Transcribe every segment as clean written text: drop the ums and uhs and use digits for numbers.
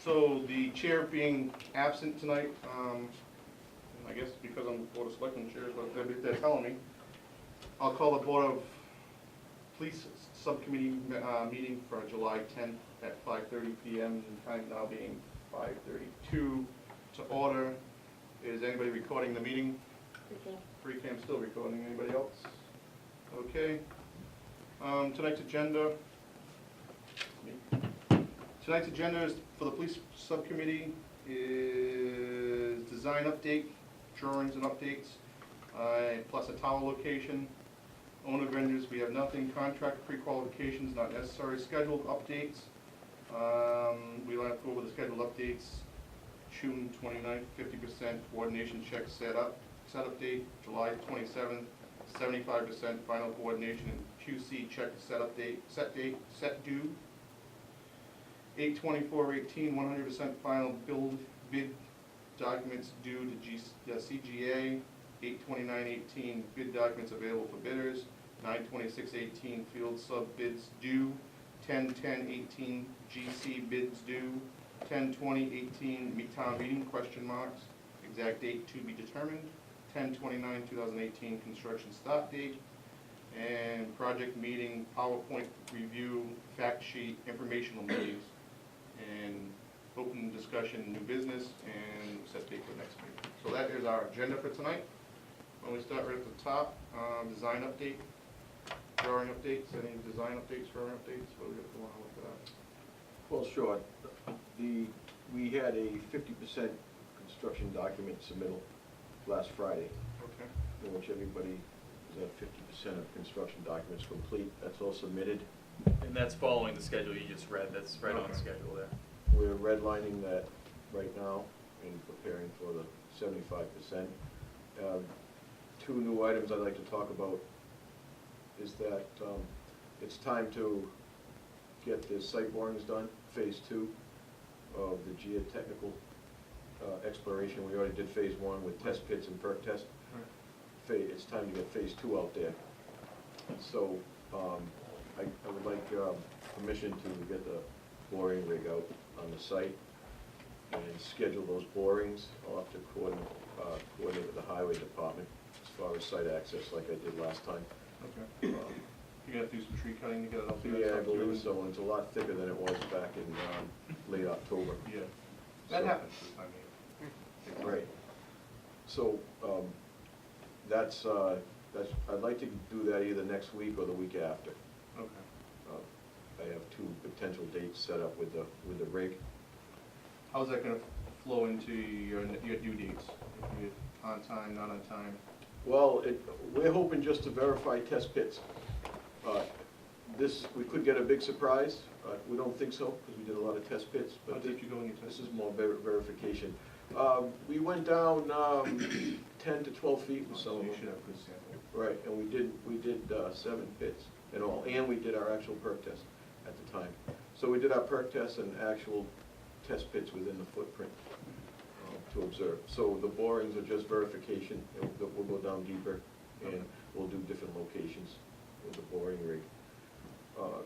So the chair being absent tonight, I guess because I'm the Board of Selectmen chair is what they're telling me, I'll call the Board of Police Subcommittee meeting for July 10th at 5:30 PM, time now being 5:32 to order. Is anybody recording the meeting? Pre-cam still recording. Anybody else? Okay. Tonight's agenda is for the police subcommittee is design update, drawings and updates, plus a tower location. Owner vendors, we have nothing. Contract pre-qualifications, not necessary. Scheduled updates, we'll have to go over the scheduled updates. June 29th, 50% coordination check setup date. July 27th, 75% final coordination and QC check set due. 8/24/18, 100% final bid documents due to CGA. 8/29/18, bid documents available for bidders. 9/26/18, field sub bids due. 10/10/18, GC bids due. 10/20/18, town meeting, ? Exact date to be determined. 10/29/2018, construction start date. And project meeting, PowerPoint review, fact sheet, informational meetings, and open discussion, new business, and set date for next meeting. So that is our agenda for tonight. When we start right at the top, design update, drawing updates, any design updates, drawing updates, what do we have to want to look at that? Well, sure. We had a 50% construction document submittal last Friday, Okay. in which everybody is at 50% of construction documents complete. That's all submitted. And that's following the schedule you just read, that's right on Okay. schedule there. We're redlining that right now and preparing for the 75%. Two new items I'd like to talk about is that it's time to get the site borings done, phase 2 of the geotechnical exploration. We already did phase 1 with test pits and perk test. It's time to get phase 2 out there. So I would like permission to get the boring rig out on the site and schedule those borings. I'll have to coordinate with the highway department as far as site access like I did last time. Okay. You gotta do some tree cutting to get it up there? Yeah, I believe so, and it's a lot thicker than it was back in late October. Yeah. That So- happens this time of year. Right. So I'd like to do that either next week or the week after. Okay. I have two potential dates set up with the rig. How's that gonna flow into your due dates? If you're on time, not on time? Well, we're hoping just to verify test pits. We could get a big surprise. We don't think so, because we did a lot of test pits. How But deep you go in your test? this is more verification. We went down 10 to 12 feet with some So of you them. should have good sample. Right, and we did 7 pits in all, and we did our actual perk test at the time. So we did our perk test and actual test pits within the footprint to observe. So the borings are just verification, and we'll go down deeper, and we'll do different locations with the boring rig.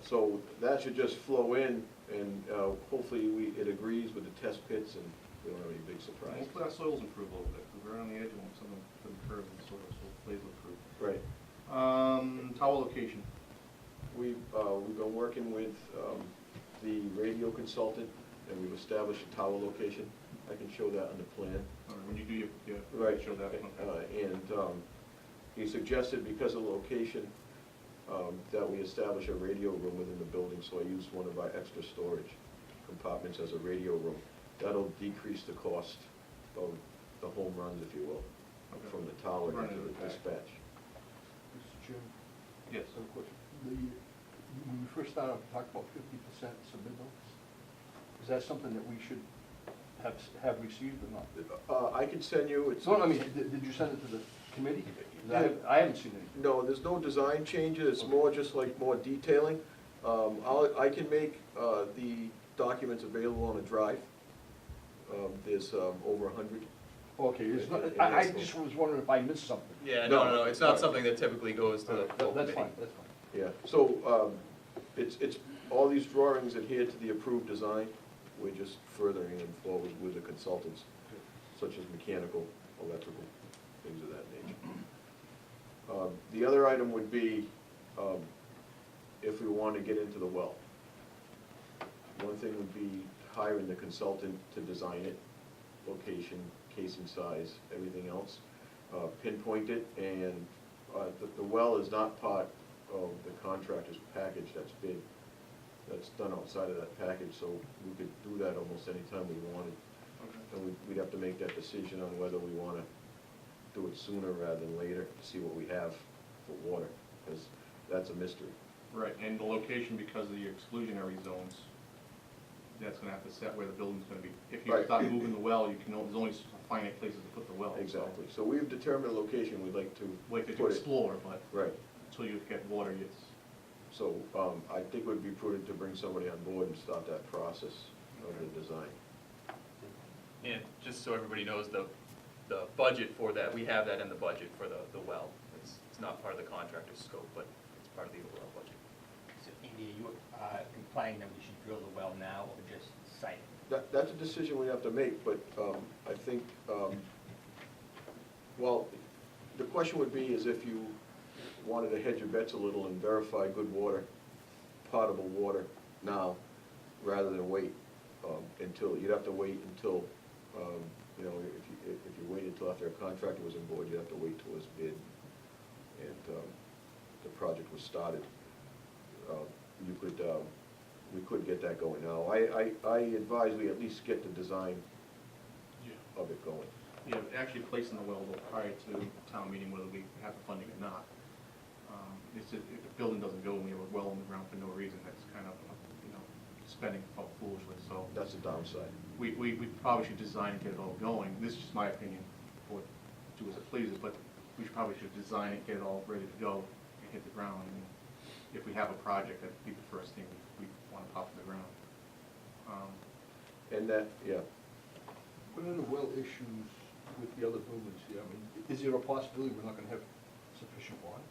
So that should just flow in, and hopefully it agrees with the test pits, and we don't have any big surprises. Hopefully our soils improve a little bit, because we're on the edge of some of the curves and soil, so hopefully it'll improve. Right. Tower location. We've been working with the radio consultant, and we've established a tower location. I can show that on the plan. All right, when you do your Right. show that. Okay. And he suggested, because of the location, that we establish a radio room within the building, so I used one of our extra storage compartments as a radio room. That'll decrease the cost of the home runs, if you will, Okay. from the tower Run into it the back. dispatch. Mr. Chairman, Yes. I have a question. When we first started, we talked about 50% submittals. Is that something that we should have received or not? I can send you, it's... No, I mean, did you send it to the committee? 'Cause I haven't seen anything. No, there's no design changes, it's more just like more detailing. I can make the documents available on a drive. There's over 100. Okay, it's not, And I that's- just was wondering if I missed something. Yeah, No. no, it's not something that typically goes to the full That's committee. fine, that's fine. Yeah, so it's all these drawings adhere to the approved design. we're just furthering them forward with the consultants, such as mechanical, electrical, things of that nature. The other item would be, if we want to get into the well. One thing would be hiring the consultant to design it, location, casing size, everything else, pinpoint it, and the well is not part of the contractor's package that's bid. That's done outside of that package, so we could do that almost any time we wanted. And we'd have to make that decision on whether we want to do it sooner rather than later, to see what we have for water, because that's a mystery. Right, and the location, because of the exclusionary zones, that's gonna have to set where the building's gonna be. If you Right. start moving the well, you can, there's only finite places to put the well. so- Exactly. So we've determined a location we'd like to Like to put it. explore, but Right. until you get water, it's, So I think it would be prudent to bring somebody on board and start that process of the design. And just so everybody knows, the budget for that, we have that in the budget for the well. It's not part of the contractor's scope, but it's part of the overall budget. So Andy, are you implying that we should drill the well now or just site it? That's a decision we have to make, but I think, well, the question would be is if you wanted to hedge your bets a little and verify good water, potable water now, rather than wait until, you'd have to wait until, you know, if you waited until after a contractor was on board, you'd have to wait till it was bid and the project was started. You could, we could get that going now. I advise we at least get the design of it going. yeah, actually placing the well though prior to town meeting, whether we have the funding or not. It's just, if the building doesn't go and we have a well in the ground for no reason, that's kind of, you know, spending foolishly, so. That's the downside. We probably should design and get it all going. This is just my opinion, for do as it pleases, but we probably should design it, get it all ready to go, and hit the ground. And if we have a project, that'd be the first thing we want to pop in the ground. And that, yeah, What are the well issues with the other buildings here? I mean, is there a possibility we're not gonna have sufficient water?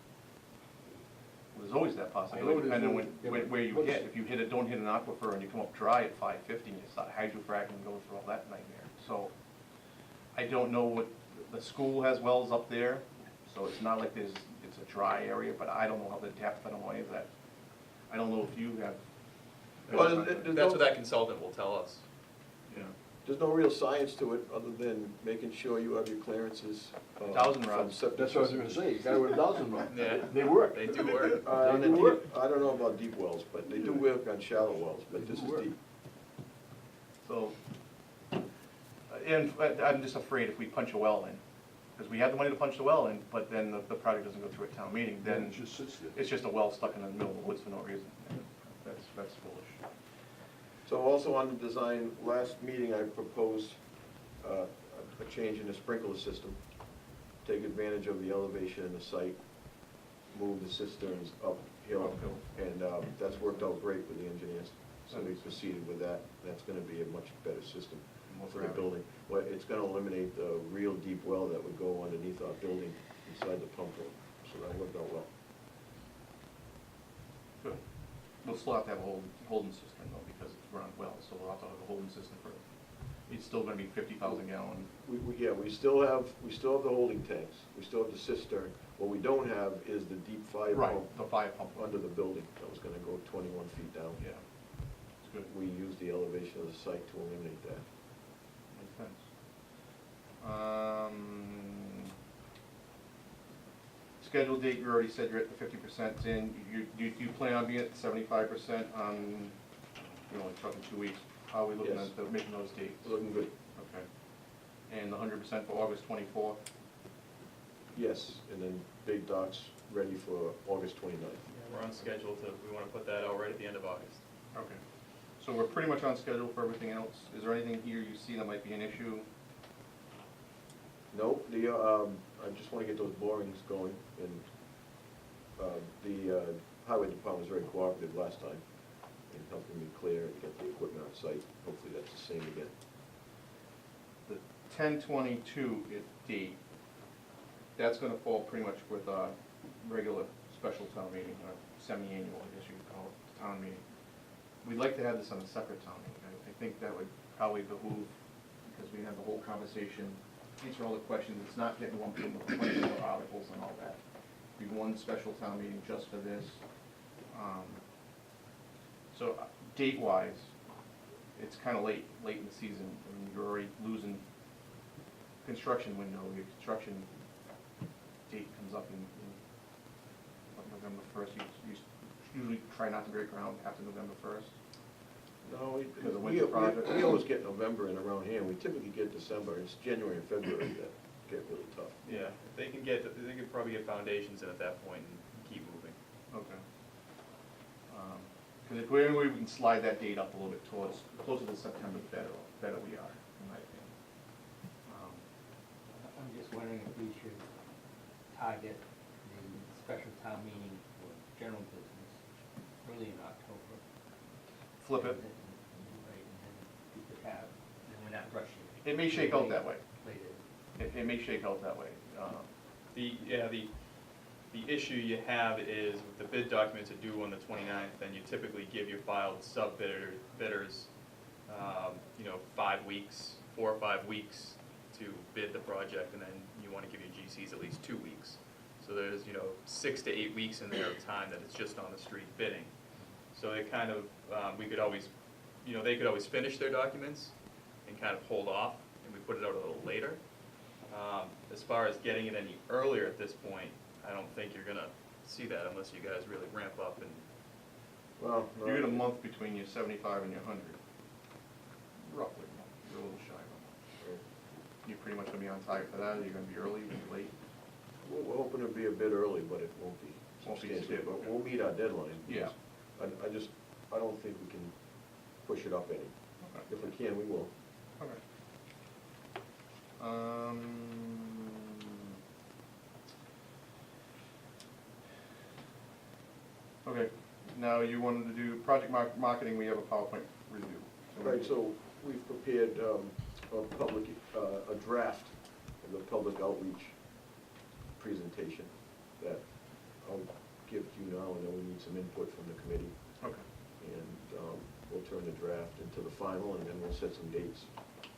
There's always that I know possibility, there's depending on always- yeah, but where you what's- hit. If you don't hit an aquifer and you come up dry at 550 and you start hydrofracking and go through all that nightmare. So I don't know what, the school has wells up there, so it's not like it's a dry area, but I don't know how the depth, I don't know any of that. I don't know if you have. Well, there's That's no- what that consultant will tell us. Yeah. there's no real science to it, other than making sure you have your clearances. Dowsing from rods. septic That's what I was gonna systems. say, you got it with a dozen of them. Yeah. They work. They do work. On They the do work. deep, I don't know about deep wells, but they do work on shallow wells, but They this do is work. deep. So, and I'm just afraid if we punch a well in, because we have the money to punch the well in, but then the project doesn't go through a town meeting, then It just sits there. it's just a well stuck in the middle of the woods for no reason. That's foolish. So also on the design, last meeting I proposed a change in the sprinkler system, take advantage of the elevation in the site, move the cisterns uphill, Uphill. and that's worked out great with the engineers. So we proceeded with that, that's gonna be a much better system More for the gravity. building. Well, it's gonna eliminate the real deep well that would go underneath our building inside the pump room, so that worked out well. Good. We'll still have to have a holding system though, because it's run well, so we'll have to have a holding system for, it's still gonna be 50,000 gallon. Yeah, we still have the holding tanks, we still have the cistern. What we don't have is the deep fire Right, pump the fire pump. under the building that was gonna go 21 feet down. Yeah, it's good. We used the elevation of the site to eliminate that. Makes sense. Schedule date, you already said you're at the 50% in. You plan on being at the 75% on, you're only talking 2 weeks. How are we looking Yes. at making those dates? Looking good. Okay. And the 100% for August 24th? Yes, and then Big Doc's ready for August 29th. Yeah, we're on schedule we want to put that out right at the end of August. Okay. So we're pretty much on schedule for everything else. Is there anything here you see that might be an issue? Nope, I just wanna get those borings going, and the highway department was very cooperative last time in helping me clear and get the equipment on site. Hopefully that's the same again. The 10/22 date, that's gonna fall pretty much with a regular special town meeting, or semi-annual, I guess you could call it, town meeting. We'd like to have this on a separate town meeting. I think that would probably behoove, because we had the whole conversation, answer all the questions, it's not getting lumped in with 20 more articles and all that. We one special town meeting just for this. So date-wise, it's kind of late in the season, I mean, you're already losing construction window, your construction date comes up in what, November 1st, you usually try not to break ground after November 1st. No, Because of winter projects. we always get November in around here, we typically get December, it's January and February that get really tough. Yeah, they can probably get foundations in at that point and keep moving. Okay. Because if we, anyway, we can slide that date up a little bit towards, closer to September, the better we are, in my opinion. I'm just wondering if we should target the special town meeting for general business early in October. Flip it. Right, and then we could have, then we're not rushing. It may shake out that way. Later. It may shake out that way. The issue you have is with the bid documents are due on the 29th, then you typically give your filed bidders, 5 weeks, 4 or 5 weeks to bid the project, and then you want to give your GCs at least 2 weeks. So there's, 6 to 8 weeks in there of time that it's just on the street bidding. So it kind of, we could always, they could always finish their documents and kind of hold off, and we put it out a little later. As far as getting it any earlier at this point, I don't think you're gonna see that unless you guys really ramp up and, Well, no. You get a month between your 75 and your 100. Roughly, you're a little shy of a month. You're pretty much gonna be on target for that, or you're gonna be early, you're gonna be late? We're hoping to be a bit early, but it won't be Won't be substantial, stiff, but okay. we'll meet our deadline. Yeah. I don't think we can push it up any. Okay. If we can, we will. Okay. Okay, now you wanted to do project marketing, we have a PowerPoint review. Right, so we've prepared a draft of the public outreach presentation that I'll give to you now, and then we need some input from the committee. Okay. And we'll turn the draft into the final, and then we'll set some dates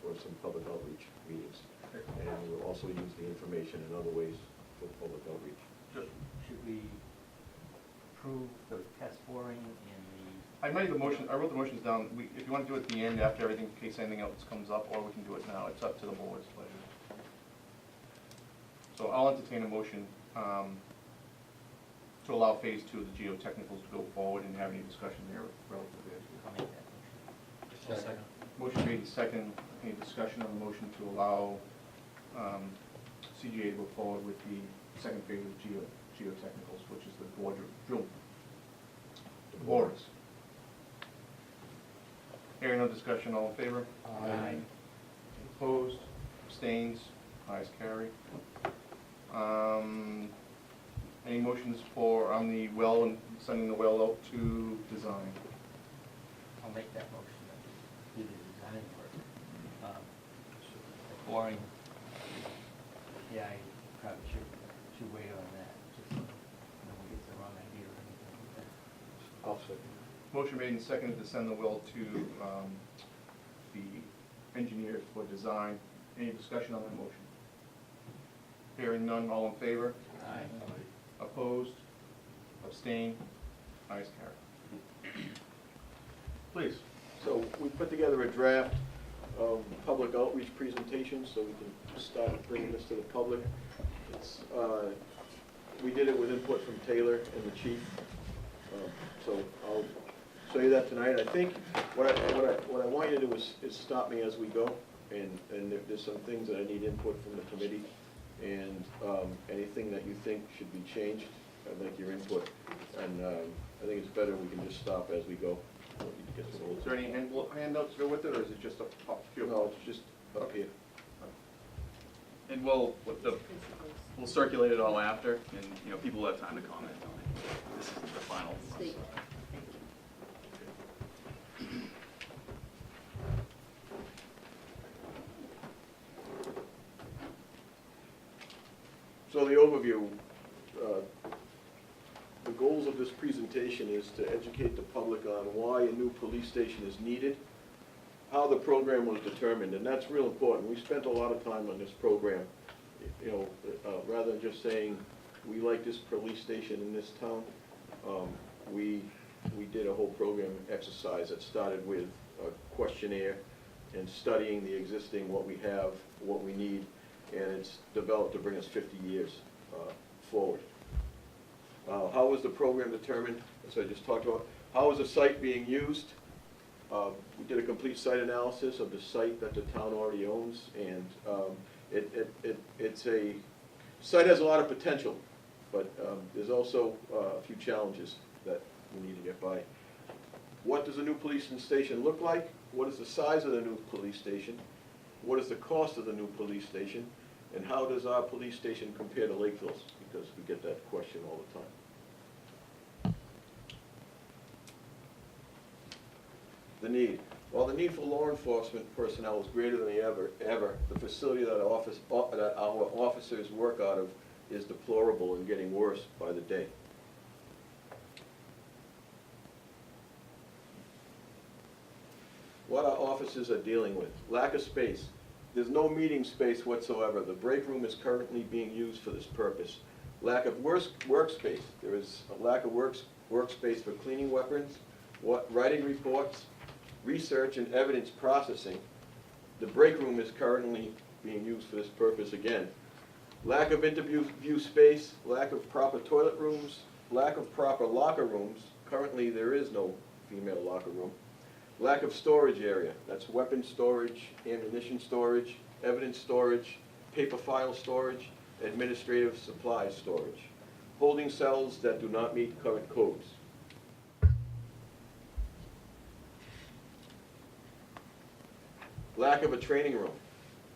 for some public outreach meetings. And we'll also use the information in other ways for public outreach. Should we approve the test boring in I made the motion, I wrote the motions down, if you want to do it at the end after everything, in case anything else comes up, or we can do it now, it's up to the board's pleasure. So I'll entertain a motion to allow phase 2 of the geotechnicals to go forward and have any discussion there relative to the, it. I'll make that motion. Second. Motion made and second, any discussion on the motion to allow CGA to go forward with the second phase of geotechnicals, which is the bore drill, borers. Hearing no discussion, all in favor? Aye. Opposed, abstains, ayes carry. Any motions on the well and sending the well out to design? I'll make that motion, that we do the design work. The boring, yeah, I probably should wait on that, just so no one gets the wrong idea or anything like that. I'll second. Motion made and seconded to send the well to the engineers for design. Any discussion on that motion? Hearing none, all in favor? Aye. Opposed? Abstain? Ayes carry. Please. So we put together a draft of public outreach presentation, so we can start bringing this to the public. It's, we did it with input from Taylor and the chief, so I'll show you that tonight. I think what I want you to do is stop me as we go, and if there's some things that I need input from the committee, and anything that you think should be changed, I'd like your input. And I think it's better we can just stop as we go. Is there any handouts to go with it, or is it just a few? No, it's just up here. And we'll circulate it all after, and, people will have time to comment on it. This is the final. State. So the overview, the goals of this presentation is to educate the public on why a new police station is needed, how the program was determined, and that's real important. We spent a lot of time on this program, you know, rather than just saying, we like this police station in this town. We did a whole program exercise that started with a questionnaire and studying the existing, what we have, what we need, and it's developed to bring us 50 years forward. How was the program determined? As I just talked about. How is the site being used? We did a complete site analysis of the site that the town already owns, and it's a site has a lot of potential, but there's also a few challenges that we need to get by. What does a new police station look like? What is the size of the new police station? What is the cost of the new police station? And how does our police station compare to Lakeville's? Because we get that question all the time. The need. While the need for law enforcement personnel is greater than ever, the facility that our officers work out of is deplorable and getting worse by the day. What our officers are dealing with. Lack of space. There's no meeting space whatsoever. The break room is currently being used for this purpose. Lack of workspace. There is a lack of workspace for cleaning weapons, writing reports, research and evidence processing. The break room is currently being used for this purpose again. Lack of interview space, lack of proper toilet rooms, lack of proper locker rooms. Currently there is no female locker room. Lack of storage area. That's weapon storage, ammunition storage, evidence storage, paper file storage, administrative supplies storage. Holding cells that do not meet current codes. Lack of a training room.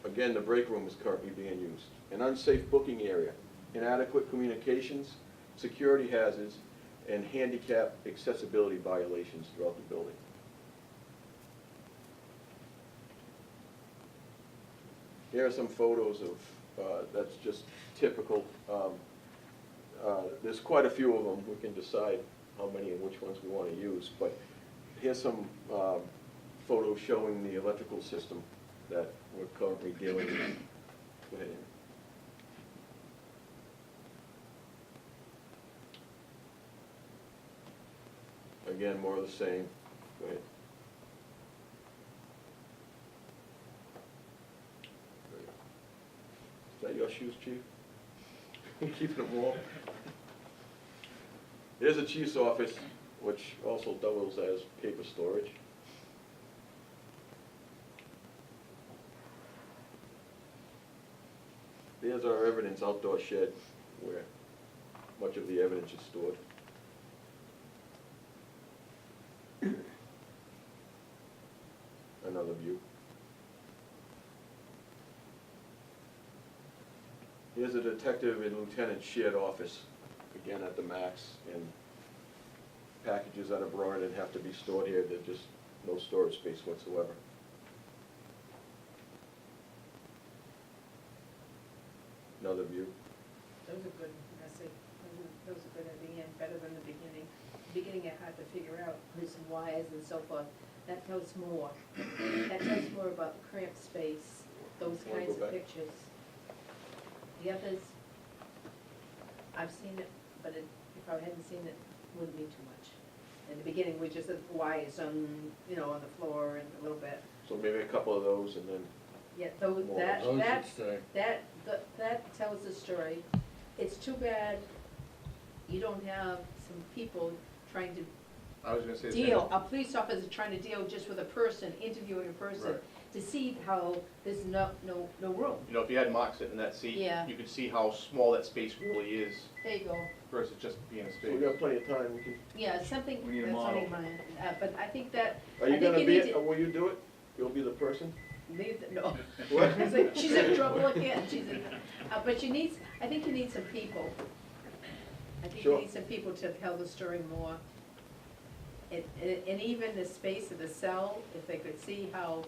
Again, the break room is currently being used. An unsafe booking area. Inadequate communications, security hazards, and handicap accessibility violations throughout the building. Here are some photos of, that's just typical. There's quite a few of them. We can decide how many and which ones we want to use, but here's some photos showing the electrical system that we're currently dealing with. Go ahead, Aaron. Again, more of the same. Go ahead. Is that your shoes, Chief? Keeping them warm. Here's the chief's office, which also doubles as paper storage. There's our evidence outdoor shed, where much of the evidence is stored. Another view. Here's a detective and lieutenant shared office, again at the max, and packages that are brought in have to be stored here. There's just no storage space whatsoever. Another view. Those are good, I say, those are good at the end, better than the beginning. The beginning I had to figure out who's and whys and so forth. That tells more. That tells more about the cramped space, those Wanna kinds go of back? pictures. The others, I've seen it, but if I hadn't seen it, wouldn't be too much. In the beginning, we just said why is on, you know, on the floor and a little bit. So maybe a couple of those, and then Yeah, those, More. that tells the story. It's too bad you don't have some people trying to I was gonna say the same. deal, a police officer trying to deal just with a person, interviewing a person, Right. to see how there's no room. You know, if you had Mark sit in that seat, Yeah. you could see how small that space really is There you go. versus just being a so space. we got plenty of time. We can. Yeah, something, We need a that's on model. mind, but I think that, Are I you think gonna you be? need to- Will you do it? You'll be the person. leave, no. What? She's in trouble again, but you need, I think you need some people. I think you Sure. need some people to tell the story more. And even the space of the cell, if they could see how,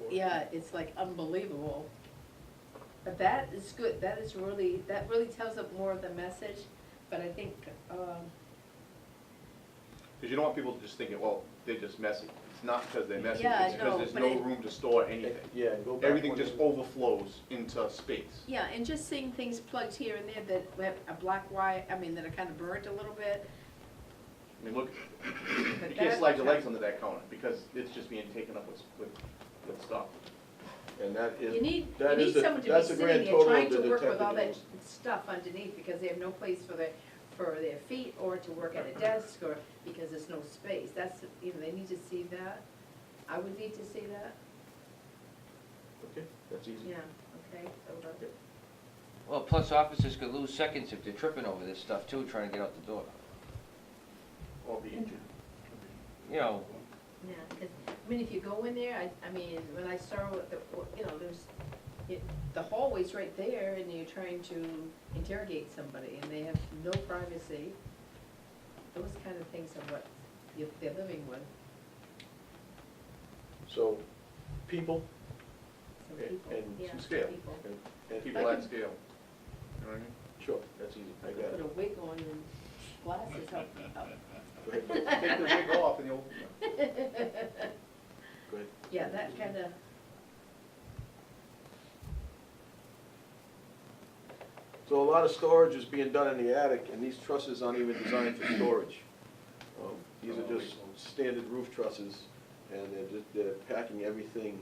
yeah, it's like unbelievable. But that is good, that really tells up more of the message, but I think, Because Because you don't want people to just thinking, well, they're just messy. It's not because they're messy, Yeah, it's because no, there's but no it- room to store anything. Yeah, and go back. Everything one just minute. overflows into space. Yeah, and just seeing things plugged here and there that have a black wire, I mean, that are kind of burnt a little bit. I mean, look, But you can't that- slide your legs under that counter because it's just being taken up with stuff. And that is, You need that is the- someone to be that's the sitting grand there total trying of the to work with all that detective stuff underneath, because they have no place for their feet, or to work at a desk, or because there's no space. That's, you know, they need to see that. I would need to see that, Okay, that's easy. yeah, okay, so that's it. Well, plus officers could lose seconds if they're tripping over this stuff too, trying to get out the door. Or be injured. You know, Yeah, 'cause, I mean, if you go in there, I mean, when I saw what you know, the hallway's right there, and you're trying to interrogate somebody, and they have no privacy. Those kind of things are what they're living with, So, people, some And- people, and yeah, some scale. people. and People I at can- scale. You know what I mean? sure, that's easy, I I got could put it. a wig on and glasses up. Go ahead. Take the wig off and you'll, Go ahead. Yeah, that kinda, So a lot of storage is being done in the attic, and these trusses aren't even designed for storage. These are just standard roof trusses, and they're packing everything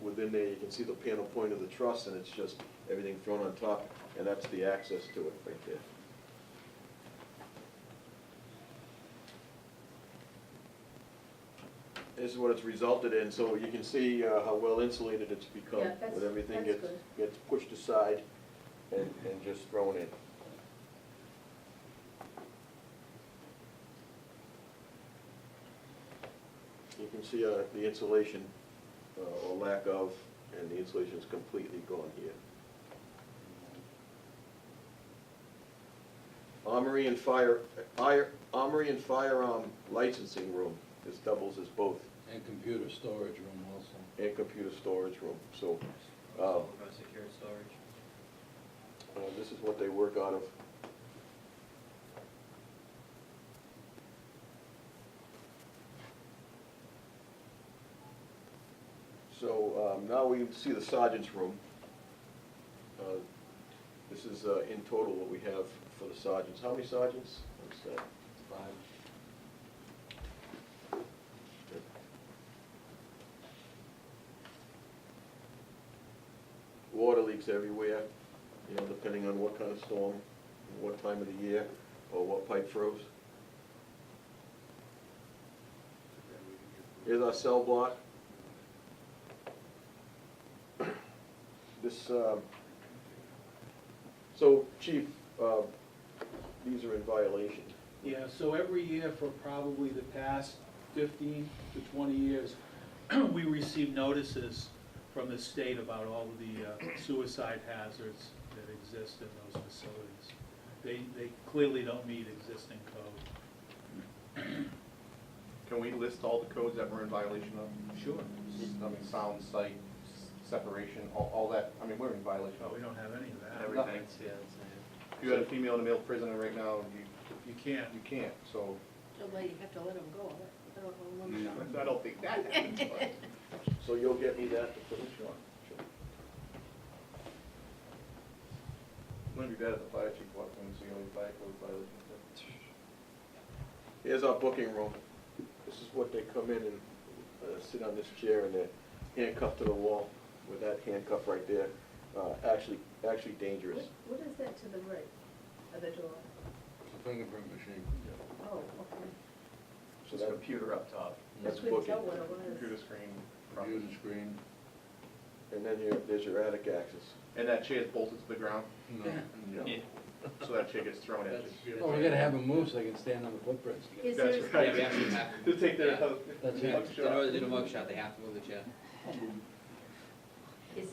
within there. You can see the panel point of the truss, and it's just everything thrown on top, and that's the access to it right there. This is what it's resulted in, so you can see how well insulated it's become. Yeah, that's- With everything that's gets, good. gets pushed aside and just thrown in. You can see the insulation, or lack of, and the insulation is completely gone here. Armory and firearm licensing room. This doubles as both, And computer storage room also. and computer storage room, so, secured storage. this is what they work out of. So, now we see the sergeant's room. This is, in total what we have for the sergeants. How many sergeants? What's that? 5. Water leaks everywhere, you know, depending on what kind of storm, what time of the year, or what pipe froze. Here's our cell block. This, so Chief, these are in violation. Yeah, so every year for probably the past 15 to 20 years, we receive notices from the state about all of the suicide hazards that exist in those facilities. They clearly don't meet existing code. can we list all the codes that we're in violation of? Sure. I mean, sound, sight, separation, all that, I mean, we're in violation But of we it. don't have any of that. Everything's, yeah, If you had a female and a male prisoner right now, You can't. you can't, so. so like you have to let them go, I don't know. I don't think that happens, but. So you'll get me that to put it on? Wouldn't be bad if the fire chief walked in and see all these fire code violations. Here's our booking room. This is what they come in and sit on this chair, and they're handcuffed to the wall with that handcuff right there. Actually dangerous. What is that to the right of the door? It's a fingerprint machine. Oh, okay. So It's a that, computer up top. that's I couldn't booking. tell what it was. Computer screen. Computer screen. And then there's your attic access. And that chair's bolted to the ground, No. Yeah. so that chair gets thrown at you. Oh, we gotta have them move so they can stand on the footprints. Is That's there, right. Yeah, we actually have to. To take their, That's In it. order to do the mug shot, they have to move the chair. is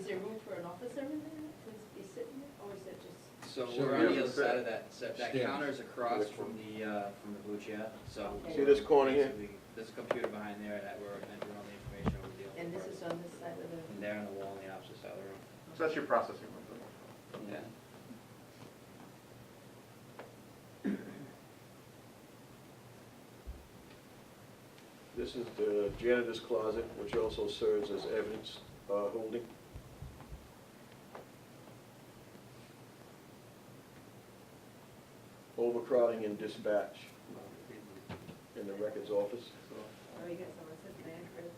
there room for an officer in there to be sitting there, or is it just? So So we're on the here's other the- side of that, so that Stairs. counter's across from the blue chair, so. Okay. See this corner here? basically, there's a computer behind there that we're entering all the information over the. And this is on this side of the, And there on the wall on the opposite side of the room. so that's your processing room. Yeah. This is the janitor's closet, which also serves as evidence holding. Overcrowding in dispatch in the records office. Oh, you got someone sitting there, Chris.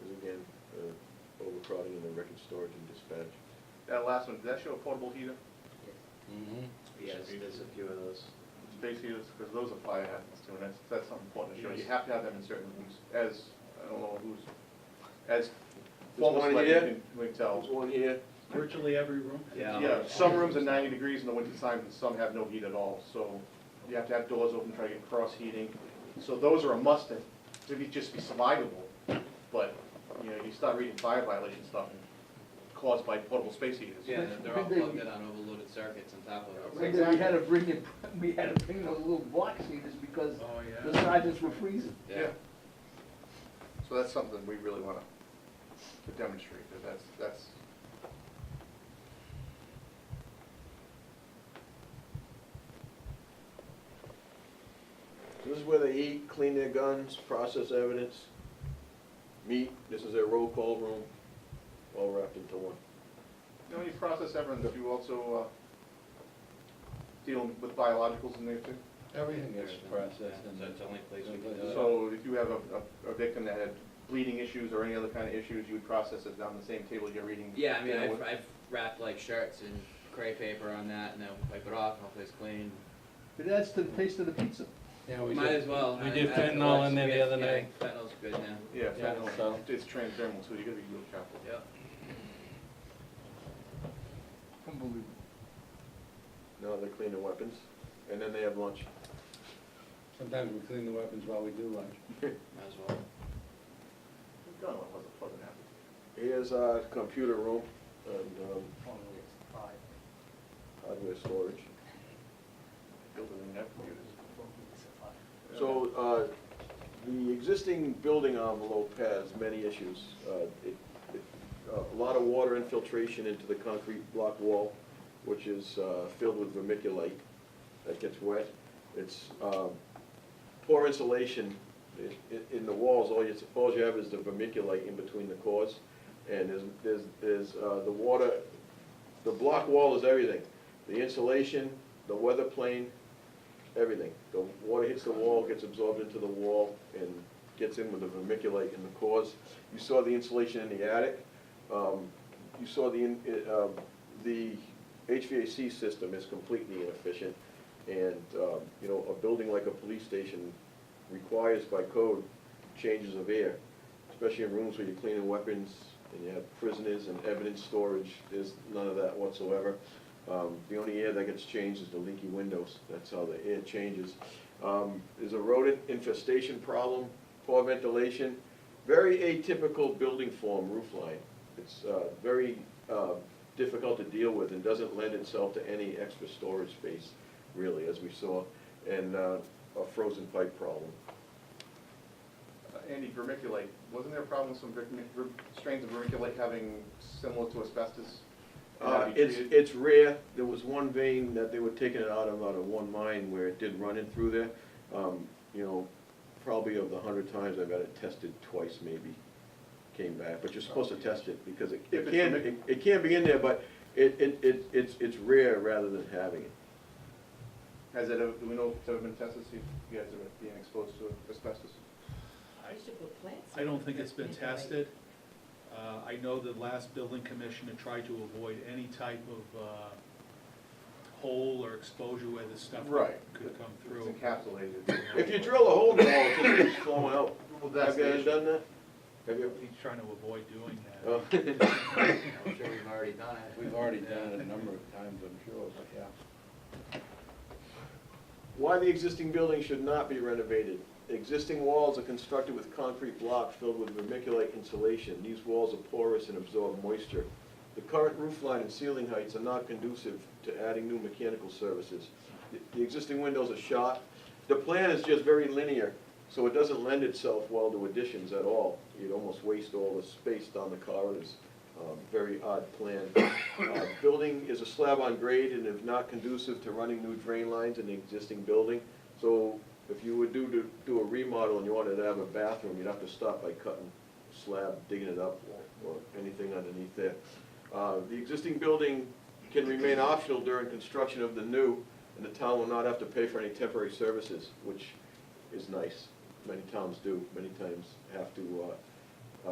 Is again, overcrowding in the record storage and dispatch. That last one, did that show a portable heater? Mm-hmm. Yes, there's a few of those. Space heaters, because those are fire hazards too, and that's something important to show. You have to have them in certain rooms, as, I don't know who's, as former one select, here. we can tell. There's one here. Virtually every room? Yeah. Yeah, some rooms are 90 degrees in the winter time, and some have no heat at all, so you have to have doors open, try to get cross heating. So those are a must, to be, just be survivable, but, you know, you start reading fire violation stuff and caused by portable space heaters. Yeah, they're all When they- plugged in on overloaded circuits on top of it. And then we had to bring in, we had to bring those little box heaters because Oh, the yeah. sergeants were freezing. Yeah. So that's something we really want to demonstrate, that's. This is where they eat, clean their guns, process evidence, meet. This is their roll call room, all wrapped into one. You know, you process evidence, you also deal with biologicals in there too. Everything gets processed in So the. it's the only place we can do it. So if you have a victim that had bleeding issues or any other kind of issues, you would process it down the same table you're reading. Yeah, I mean, you know, I've wrapped like shirts and crepe paper on that, and then wipe it off, and hopefully it's clean. It adds to the taste of the pizza. Yeah, we Might did, as well. we I- did I- fentanyl in there the yeah, other night. Fentanyl's good now. Yeah, Yeah, fentanyl, so- it's transdermal too, you gotta be real careful. Yep. Unbelievable. Now they're cleaning weapons, and then they have lunch. Sometimes we clean the weapons while we do lunch. Might as well. We've done what was a pleasant habit. Here's our computer room and hardware storage. Building in that computers. So, the existing building envelope has many issues. A lot of water infiltration into the concrete block wall, which is filled with vermiculite that gets wet. It's poor insulation in the walls. All you have is the vermiculite in between the cores. And there's the water, the block wall is everything. The insulation, the weather plane, everything. The water hits the wall, gets absorbed into the wall, and gets in with the vermiculite in the cores. You saw the insulation in the attic. You saw the HVAC system is completely inefficient. And, you know, a building like a police station requires by code changes of air, especially in rooms where you're cleaning weapons and you have prisoners and evidence storage. There's none of that whatsoever. The only air that gets changed is the leaky windows. That's how the air changes. There's a rodent infestation problem, poor ventilation, very atypical building form roof line. It's very difficult to deal with and doesn't lend itself to any extra storage space, really, as we saw, and a frozen pipe problem. Andy, vermiculite, wasn't there a problem with some strains of vermiculite having similar to asbestos? And that'd be treated? It's rare. There was one vein that they were taking it out of one mine where it did run in through there. You know, probably of the 100 times I've had it tested twice maybe, came back. But you're supposed to test it because If it's it can be in there, but it's rare rather than having it. Has it ever, do we know if it's ever been tested, see if you guys are being exposed to asbestos? I should put plants. I don't think it's been in. tested. I know the last building commissioner tried to avoid any type of hole or exposure where the stuff could come It's through. encapsulated. If you drill a hole in the wall, it just keeps flowing out. Well, that's Have you the ever issue. done that? Have you? He's trying to avoid doing that. Oh. I'm sure we've already done it. We've already done it a number of times, I'm sure, but yeah. Why the existing building should not be renovated. Existing walls are constructed with concrete block filled with vermiculite insulation. These walls are porous and absorb moisture. The current roof line and ceiling heights are not conducive to adding new mechanical services. The existing windows are shot. The plan is just very linear, so it doesn't lend itself well to additions at all. You'd almost waste all the space down the corridors. Very odd plan. Building building is a slab on grade and is not conducive to running new drain lines in the existing building. So if you would do a remodel and you wanted to have a bathroom, you'd have to stop by cutting slab, digging it up, or anything underneath there. The existing building can remain optional during construction of the new, and the town will not have to pay for any temporary services, which is nice. Many towns do, many times have to,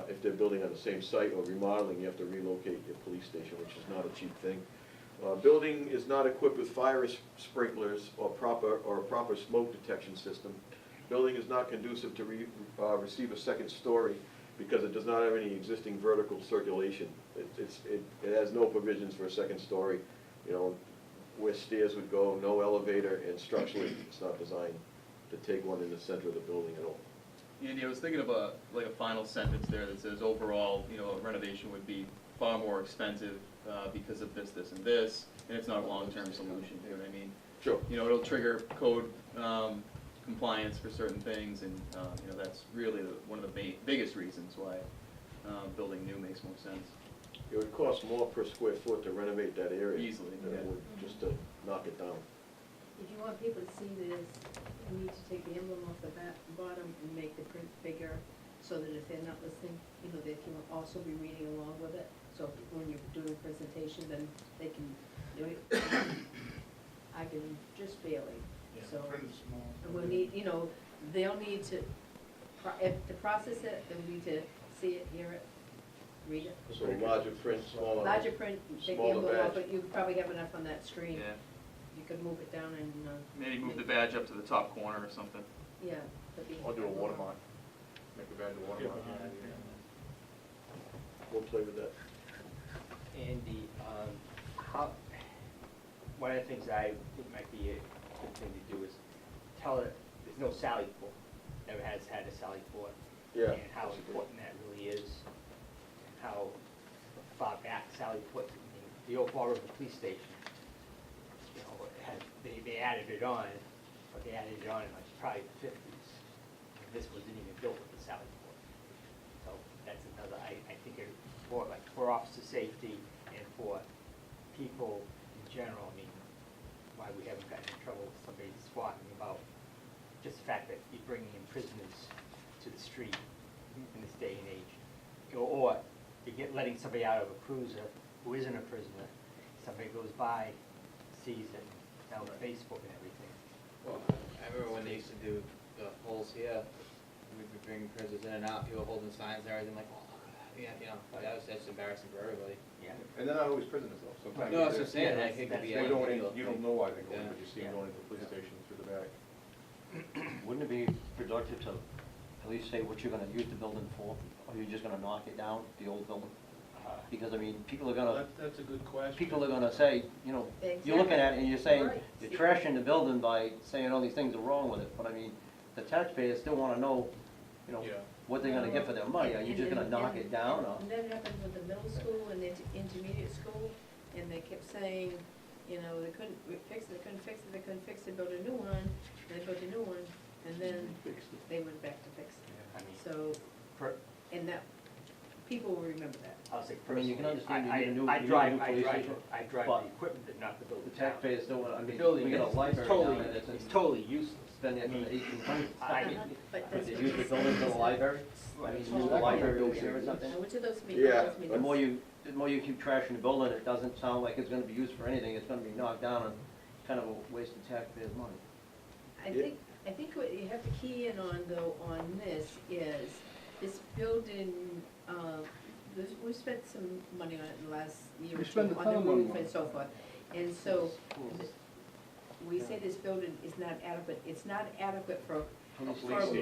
if they're building on the same site or remodeling, you have to relocate your police station, which is not a cheap thing. Building is not equipped with fire sprinklers or a proper smoke detection system. Building is not conducive to receive a second story because it does not have any existing vertical circulation. It has no provisions for a second story, you know, where stairs would go, no elevator, and structurally, it's not designed to take one in the center of the building at all. Andy, I was thinking of a final sentence there that says, overall, you know, a renovation would be far more expensive because of this, this, and this, and it's not a long-term solution, you know what I mean? Sure. You know, it'll trigger code compliance for certain things, and, you know, that's really one of the biggest reasons why building new makes more sense. It would cost more per square foot to renovate that area. Easily, Than it yeah. would just to knock it down. If you want people to see this, you need to take the emblem off the bottom and make the print bigger, so that if they're not listening, you know, they can also be reading along with it. So when you're doing a presentation, then they can do it. I can just barely, so. And we'll need, you know, they'll need to, to process it, they'll need to see it, hear it, read it. So larger print, smaller. Larger print, take the Smaller emblem off, badge. but you probably have enough on that screen. Yeah, You could move it down and, maybe move the badge up to the top corner or something. yeah. put the Or do a emblem on. watermark, make the badge a watermark. We'll play with that. Andy, one of the things I think might be a good thing to do is tell her there's no Sally Port, never has had a Sally Port. Yeah. And how important that really is, and how far back Sally Port, I mean, the old Fall River Police Station, you know, they added it on, but they added it on in like probably the 50s. And this wasn't even built with the Sally Port. So that's another, I think it, for officer safety and for people in general, I mean, why we haven't gotten in trouble with somebody squawking about just the fact that you're bringing in prisoners to the street in this day and age. Or you letting somebody out of a cruiser who isn't a prisoner, somebody goes by, sees it, down Facebook and everything. Well, I remember when they used to do the holes here, we'd be bringing prisoners in and out, people holding signs and everything, like, oh, look at that, yeah, you know, that's embarrassing for everybody. Yeah. And they're not always prisoners though, sometimes. No, that's they're- what I'm saying, Yeah, like, it could be They anything. go in, you don't know why they go in, Yeah. but you see them going into the police station through the back. Wouldn't it be productive to at least say what you're gonna use the building for, or you're just gonna knock it down, the old building? Because, I mean, people are gonna, That's a good question. people are gonna say, you know, you're looking at it and you're saying, Right. you're trashing the building by saying all these things are wrong with it, but I mean, the taxpayers still wanna know, you know, Yeah. what they're gonna get for their money, are you just gonna knock it down, or? And that happened with the middle school and the intermediate school, and they kept saying, you know, they couldn't fix it, build a new one, they built a new one, and then they went back to fix it. I mean, So, and that, people will remember that. I'll say I mean, you can personally, understand you need a new- I you need a drive, new police station, I drive but the equipment, but not the building. The taxpayers still wanna, I The mean, building we got a is library totally, down there that's it's totally useless. been there from the 1800s. I- But Could that's they what use they the said. building for the library? I mean, use the library over here or I something? went to those Yeah, meetings. The more you keep trashing the building, it doesn't sound like it's gonna be used for anything, it's gonna be knocked down and kind of a waste of taxpayers' money. I think what you have to key in on though, on this is, this building, we spent some money on it in the last year or We two, spend a on ton the of money roof on and it. so forth. And so, we say this building is not adequate, it's not adequate for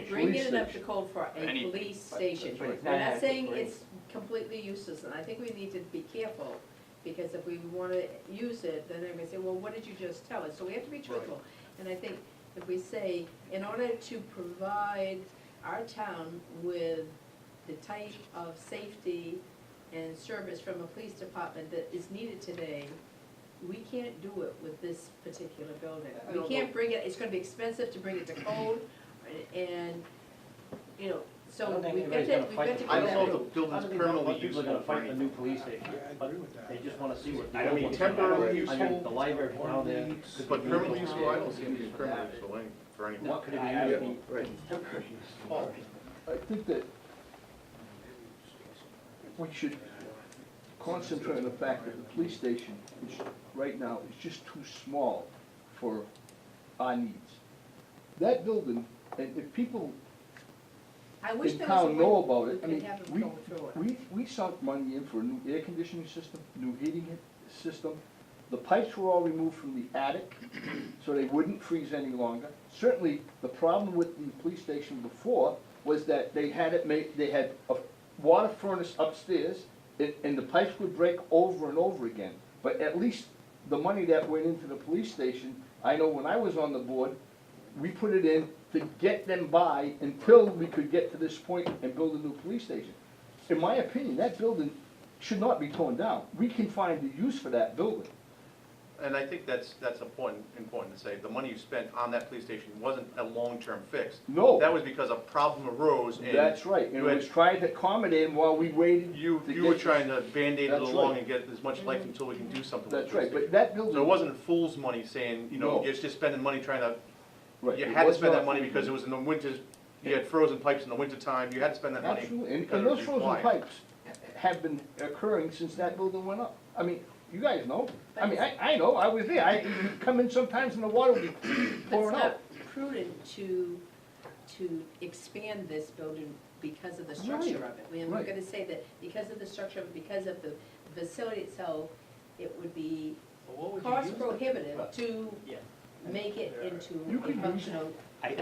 bringing it up to code for a Anything. police station. but it's We're not not adequate saying for it's completely useless, and I think we need to be careful, because if we wanna use it, then they're gonna say, well, what did you just tell us? So we have to be truthful. And I think if we say, in order to provide our town with the type of safety and service from a police department that is needed today, we can't do it with this particular building. I We don't can't know. bring it, it's gonna be expensive to bring it to code, and, you know, So I don't think we've got anybody's to, gonna we've fight got the to I go don't know back. if the building's permanently People are useful gonna for fight the anything. new police station, but they just wanna see what the I old mean, one's temporarily about. I mean, useful, the library down there. could be But permanently used useful, I don't see it being permanently useful for anything. What could it be Yeah, used for? right. Temporary use. I think that we should concentrate on the fact that the police station is, right now, is just too small for our needs. That building, and if people I wish in there was a town know way about we it, I could mean, have them go through it. we sunk money in for a new air conditioning system, new heating system. The pipes were all removed from the attic, so they wouldn't freeze any longer. Certainly, the problem with the police station before was that they had it made, they had a water furnace upstairs, and the pipes would break over and over again. But at least the money that went into the police station, I know when I was on the board, we put it in to get them by until we could get to this point and build a new police station. In my opinion, that building should not be torn down. We can find a use for that building. And I think that's important to say, the money you spent on that police station wasn't a long-term fix. No. That was because a problem arose and. That's right, and you it had- was trying to accommodate him while we waited. You to were get- trying to Band-Aid it That's along right. and get as much life until we can do something with That's the right, police but station. that building. So it wasn't fool's money saying, you know, No. you're just spending money trying to, Right, you it had to was spend not that money fool's because it was in the winters, you had frozen pipes in the wintertime, you had to spend that money. Absolutely, and because it those was frozen required. pipes have been occurring since that building went up. I mean, you guys know, I mean, I know, I was there, I come in sometimes and the water would be But it's pouring not out. prudent to expand this building because of the structure of it. We're right. gonna say that because of the structure, of it, because of the facility itself, it would be cost prohibitive to Yeah. make it into You a could use functional. But I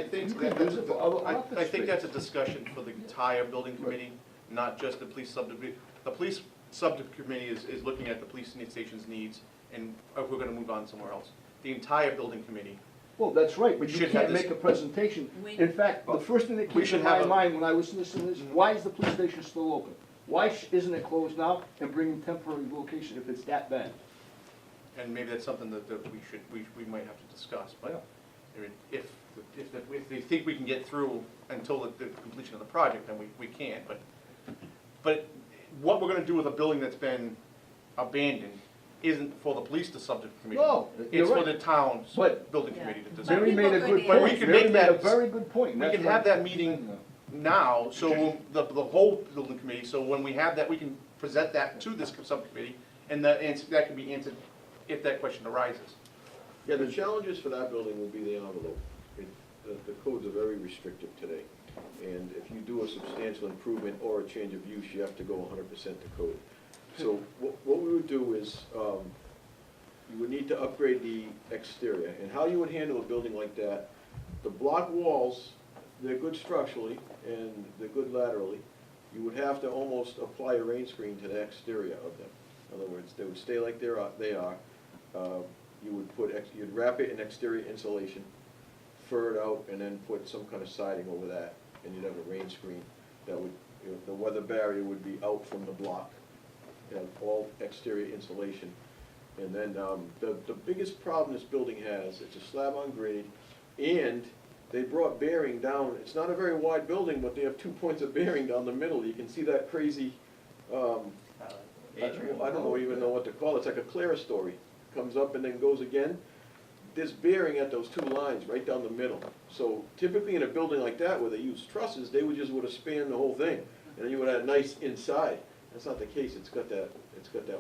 think You that, could use it for other I office think that's a space. discussion for the entire building committee, not just the police subdivision. The police subcommittee is looking at the police station's needs, and if we're gonna move on somewhere else. The entire building committee, Well, that's right, but you Should have can't this- make a presentation. We- In fact, the first thing that We came should to my have a- mind when I was listening to this, Mhm. why is the police station still open? Why isn't it closed now and bringing temporary location if it's that bad? and maybe that's something that we might have to discuss, but I mean, if they think we can get through until the completion of the project, then we can, but what we're gonna do with a building that's been abandoned isn't for the police to subject committee. No, you're It's for right. the town's But- building Yeah. committee to But decide. Mary people made a go good there- But we point, can Mary make made a that- very good point. we That's can why- have that meeting now, so when the whole building committee, so when we have that, we can present that to this subcommittee, and that can be answered if that question arises. Yeah, the challenges for that building will be the envelope. The codes are very restrictive today. And if you do a substantial improvement or a change of use, you have to go 100% to code. So what we would do is, you would need to upgrade the exterior. And how you would handle a building like that, the block walls, they're good structurally and they're good laterally. You would have to almost apply a rain screen to the exterior of them. In other words, they would stay like they are. You would you'd wrap it in exterior insulation, fur it out, and then put some kind of siding over that, and you'd have a rain screen that would, the weather barrier would be out from the block. You have all exterior insulation. And then, the biggest problem this building has, it's a slab on grade, and they brought bearing down, it's not a very wide building, but they have 2 points of bearing down the middle. You can see that crazy, I don't even know what to call it, it's like a clerestory. Comes up and then goes again. There's bearing at those 2 lines right down the middle. So typically in a building like that where they use trusses, they would have spanned the whole thing, and then you would have a nice inside. That's not the case, it's got that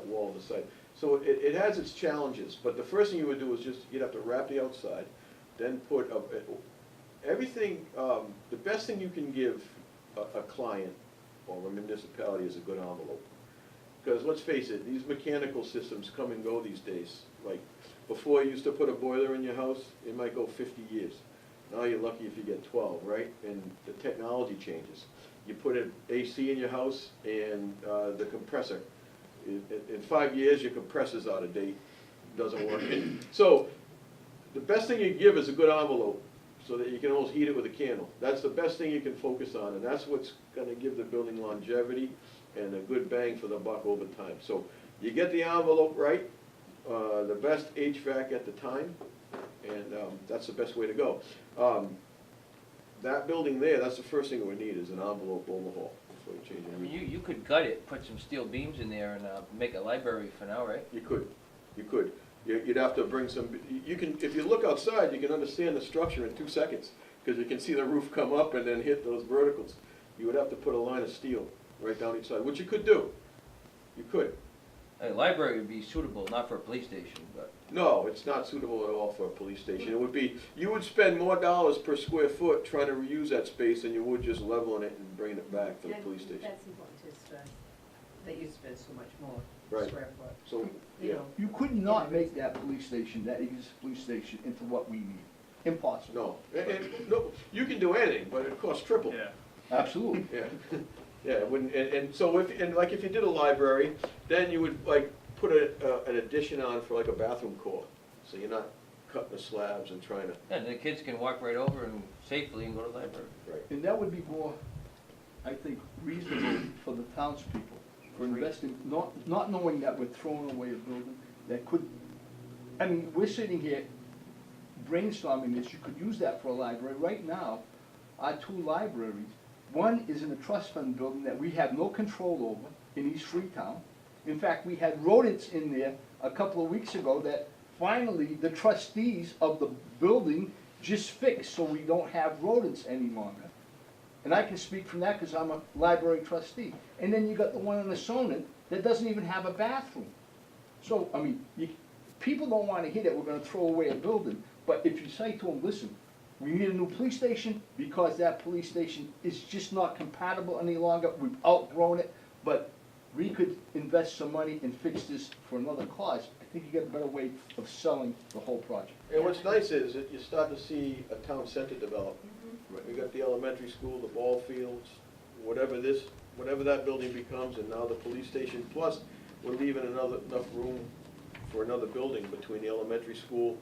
wall on the side. So it has its challenges, but the first thing you would do is you'd have to wrap the outside, then put everything, the best thing you can give a client or a municipality is a good envelope. Because let's face it, these mechanical systems come and go these days. Like, before you used to put a boiler in your house, it might go 50 years. Now you're lucky if you get 12, right? And the technology changes. You put an AC in your house and the compressor. In 5 years, your compressor's out of date, doesn't work. So, the best thing you give is a good envelope, so that you can almost heat it with a candle. That's the best thing you can focus on, and that's what's gonna give the building longevity and a good bang for the buck over time. So you get the envelope right, the best HVAC at the time, and that's the best way to go. that building there, that's the first thing it would need, is an envelope overhaul before you change I it. mean, you could gut it, put some steel beams in there and, make a library for now, right? You could. You'd have to bring some, you can, if you look outside, you can understand the structure in 2 seconds, because you can see the roof come up and then hit those verticals. You would have to put a line of steel right down each side, which you could do. You could. A library would be suitable, not for a police station, but. No, it's not suitable at all for a police station. It would be, you would spend more dollars per square foot trying to reuse that space than you would just leveling it and bringing it back to the police station. That's important to stress, that you spend so much more Right. square foot, So, you yeah, know. You could not make that police station, that existing police station, into what we need. Impossible. no. No, you can do anything, but it costs triple. Yeah. Absolutely. Yeah, yeah, it wouldn't, and so if, and like if you did a library, then you would like put an addition on for like a bathroom core. So you're not cutting the slabs and trying to, And the kids can walk right over and safely and go to the library. right. And that would be more, I think, reasonable for the townspeople, for investing, not knowing that we're throwing away a building that could, I mean, we're sitting here brainstorming this, you could use that for a library. Right now, our 2 libraries, one is in a trust fund building that we have no control over in East Freetown. In fact, we had rodents in there a couple of weeks ago that finally the trustees of the building just fixed, so we don't have rodents any longer. And I can speak from that because I'm a library trustee. And then you got the one in Asonet that doesn't even have a bathroom. So, I mean, people don't want to hear that we're gonna throw away a building, but if you say to them, listen, we need a new police station because that police station is just not compatible any longer, we've outgrown it, but we could invest some money and fix this for another cause. I think you get a better way of selling the whole project. And what's nice is that you start to see a town center develop. We got the elementary school, the ball fields, whatever that building becomes, and now the police station, plus we're leaving enough room for another building between the elementary school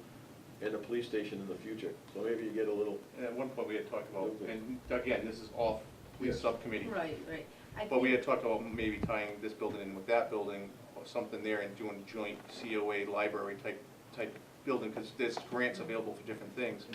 and the police station in the future. So maybe you get a little, And at one point, we had talked about, and again, this is off police Yes. subcommittee. Right, right. I But we think- had talked about maybe tying this building in with that building, or something there, and doing joint COA library type building, because there's grants available for different things.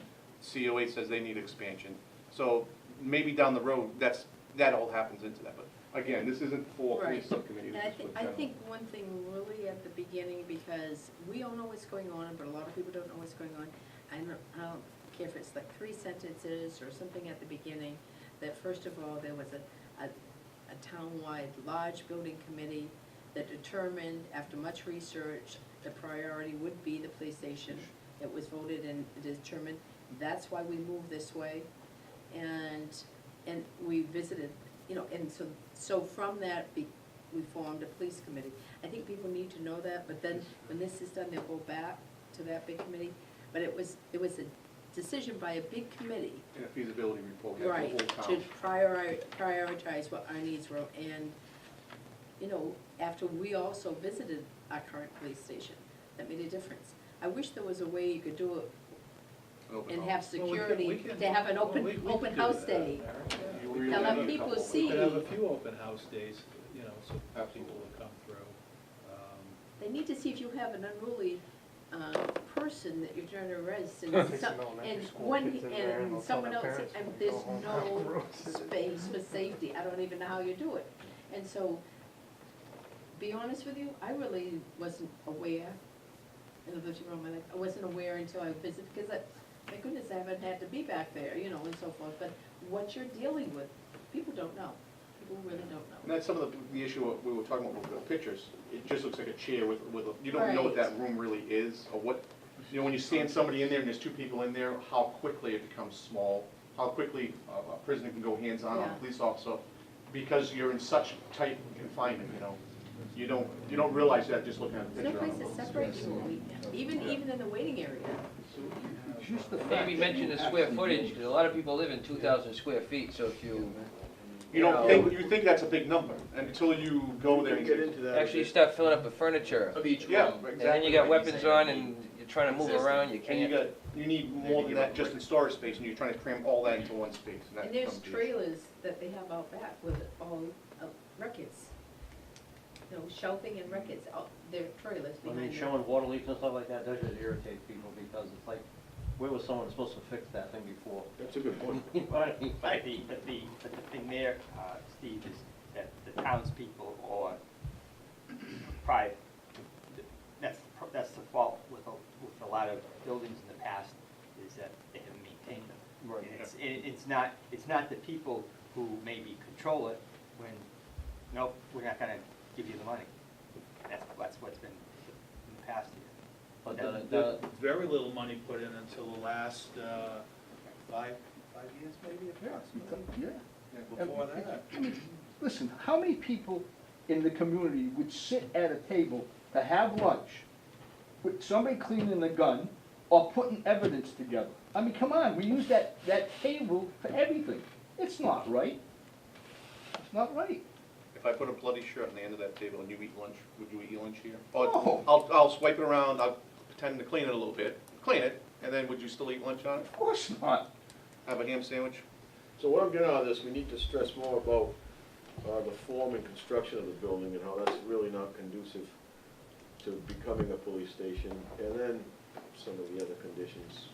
COA says they need expansion, so maybe down the road, that all happens into that, but again, this isn't for police Right. subcommittee, And this I is for think, general. one thing really at the beginning, because we all know what's going on, but a lot of people don't know what's going on. I don't care if it's like 3 sentences or something at the beginning, that first of all, there was a town-wide large building committee that determined, after much research, the priority would be the police station. It was voted and determined, that's why we moved this way. And we visited, you know, and so from that, we formed a police committee. I think people need to know that, but then when this is done, they'll go back to that big committee. But it was a decision by a big committee, In a feasibility report, we have right, the whole to town. prioritize what our needs were. And, you know, after we also visited our current police station, that made a difference. I wish there was a way you could do it An open and house. have Well, we security, can- to have an well, open, we can open do house that. day. You really Tell them need a people couple. see. We could have a few open house days, you know, so people will come through. They need to see if you have an unruly person that you're trying to arrest, and Takes some, an elementary and school one, kids in there and and they'll tell someone their else, parents and to there's go home. no space for safety, I don't even know how you do it. And so, be honest with you, I really wasn't aware, in the wrong my life, I wasn't aware until I visited, because my goodness, I haven't had to be back there, you know, and so forth, but what you're dealing with, people don't know, people really don't And know. that's some of the issue we were talking about with the pictures. It just looks like a chair with you don't know what Right. that room really is, or what, you know, when you stand somebody in there and there's 2 people in there, how quickly it becomes small, how quickly a prisoner can go hands-on on Yeah. a police officer, because you're in such tight confinement, you know. You don't realize that just looking at the There's no picture. place to separate you, even in the waiting area. It's just the fact. Maybe mention the square footage, because a lot of people live in 2,000 square feet, so if you You don't think, you think that's a big number, until you go there and get into that. actually start filling up with furniture, Of each room. Yeah, and exactly. then you got like he's weapons saying. on and you're trying to move around, you And can't. you need more than that just in storage space, and you're trying to cram all that into one space, and that And there's becomes the issue. trailers that they have out back with all records. You know, shelving and records, they're trailers I behind mean, them. showing water leaks and stuff like that, does just irritate people, because it's like, where was someone supposed to fix that thing before? That's a good point. You know what I mean? But the thing there, Steve, is that the townspeople or private, that's the fault with a lot of buildings in the past, is that they haven't maintained them. Right. And it's not the people who maybe control it when, nope, we're not gonna give you the money. That's what's been in the past year. But The very little money put in until the last, 5 years maybe, approximately. Yeah. Before that. I mean, listen, how many people in the community would sit at a table to have lunch with somebody cleaning the gun or putting evidence together? I mean, come on, we use that table for everything. It's not right. It's not right. If I put a bloody shirt on the end of that table and you eat lunch, would you eat your lunch here? No. Or I'll swipe it around, I'll pretend to clean it a little bit, clean it, and then would you still eat lunch on it? Of course not. Have a ham sandwich? So what I'm getting out of this, we need to stress more about the form and construction of the building and how that's really not conducive to becoming a police station, and then some of the other conditions.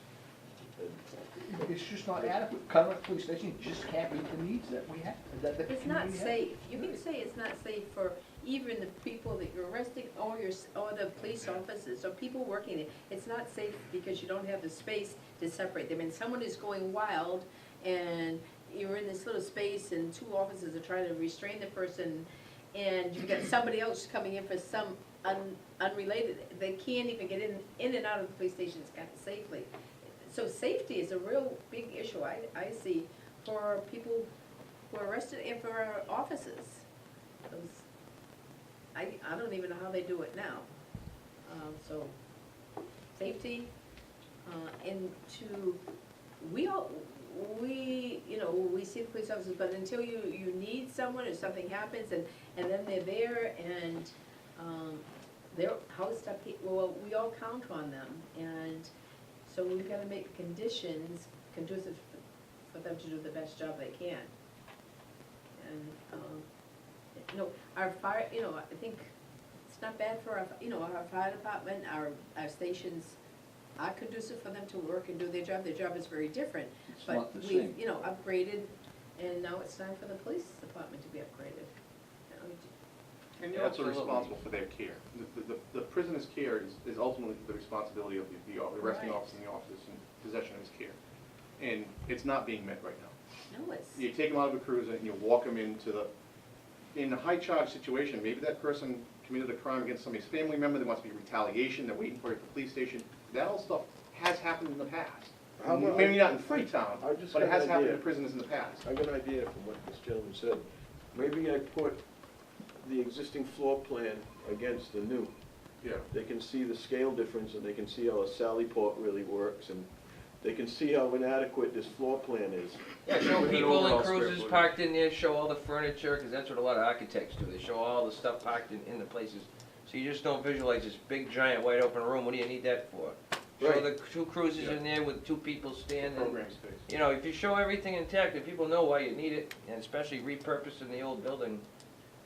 It's just not adequate. Current police station just can't meet the needs that we have, that the It's not community has. safe. You can say it's not safe for even the people that you're arresting or the police officers or people working it. It's not safe because you don't have the space to separate them. And someone is going wild and you're in this little space and two officers are trying to restrain the person and you've got somebody else coming in for some unrelated. They can't even get in and out of the police stations safely. So safety is a real big issue I see for people who are arrested and for our officers. I don't even know how they do it now. So, safety, and we see the police officers, but until you need someone or something happens and then they're there and, they're housed up, well, we all count on them, and so we've gotta make conditions conducive for them to do the best job they can. And, our fire, I think it's not bad for our fire department, our stations are conducive for them to work and do their job. Their job is very different. It's not the But same. we've, upgraded, and now it's time for the police department to be upgraded. And you're also responsible for their care. The prisoner's care is ultimately the responsibility of the arresting Right. officer and the officer's in possession of his care. And it's not being met right now. No, it's, You take them out of a cruiser and you walk them in a high-charge situation, maybe that person committed a crime against somebody's family member, there must be retaliation, they're waiting for it at the police station. That all stuff has happened in the past. How about- Maybe not in Freetown, I just but it got has an happened idea. in prisons in the past. I got an idea from what this gentleman said. Maybe I put the existing floor plan against the new. Yeah. They can see the scale difference, and they can see how a sally port really works, and they can see how inadequate this floor plan is. Yeah, show With an people overall and square cruisers footage. parked in there, show all the furniture, because that's what a lot of architects do, they show all the stuff parked in the places. So you just don't visualize this big, giant, wide open room, what do you need that for? Show Right. the two cruisers in there with two people standing. Program space. If you show everything intact, if people know why you need it, and especially repurposing the old building,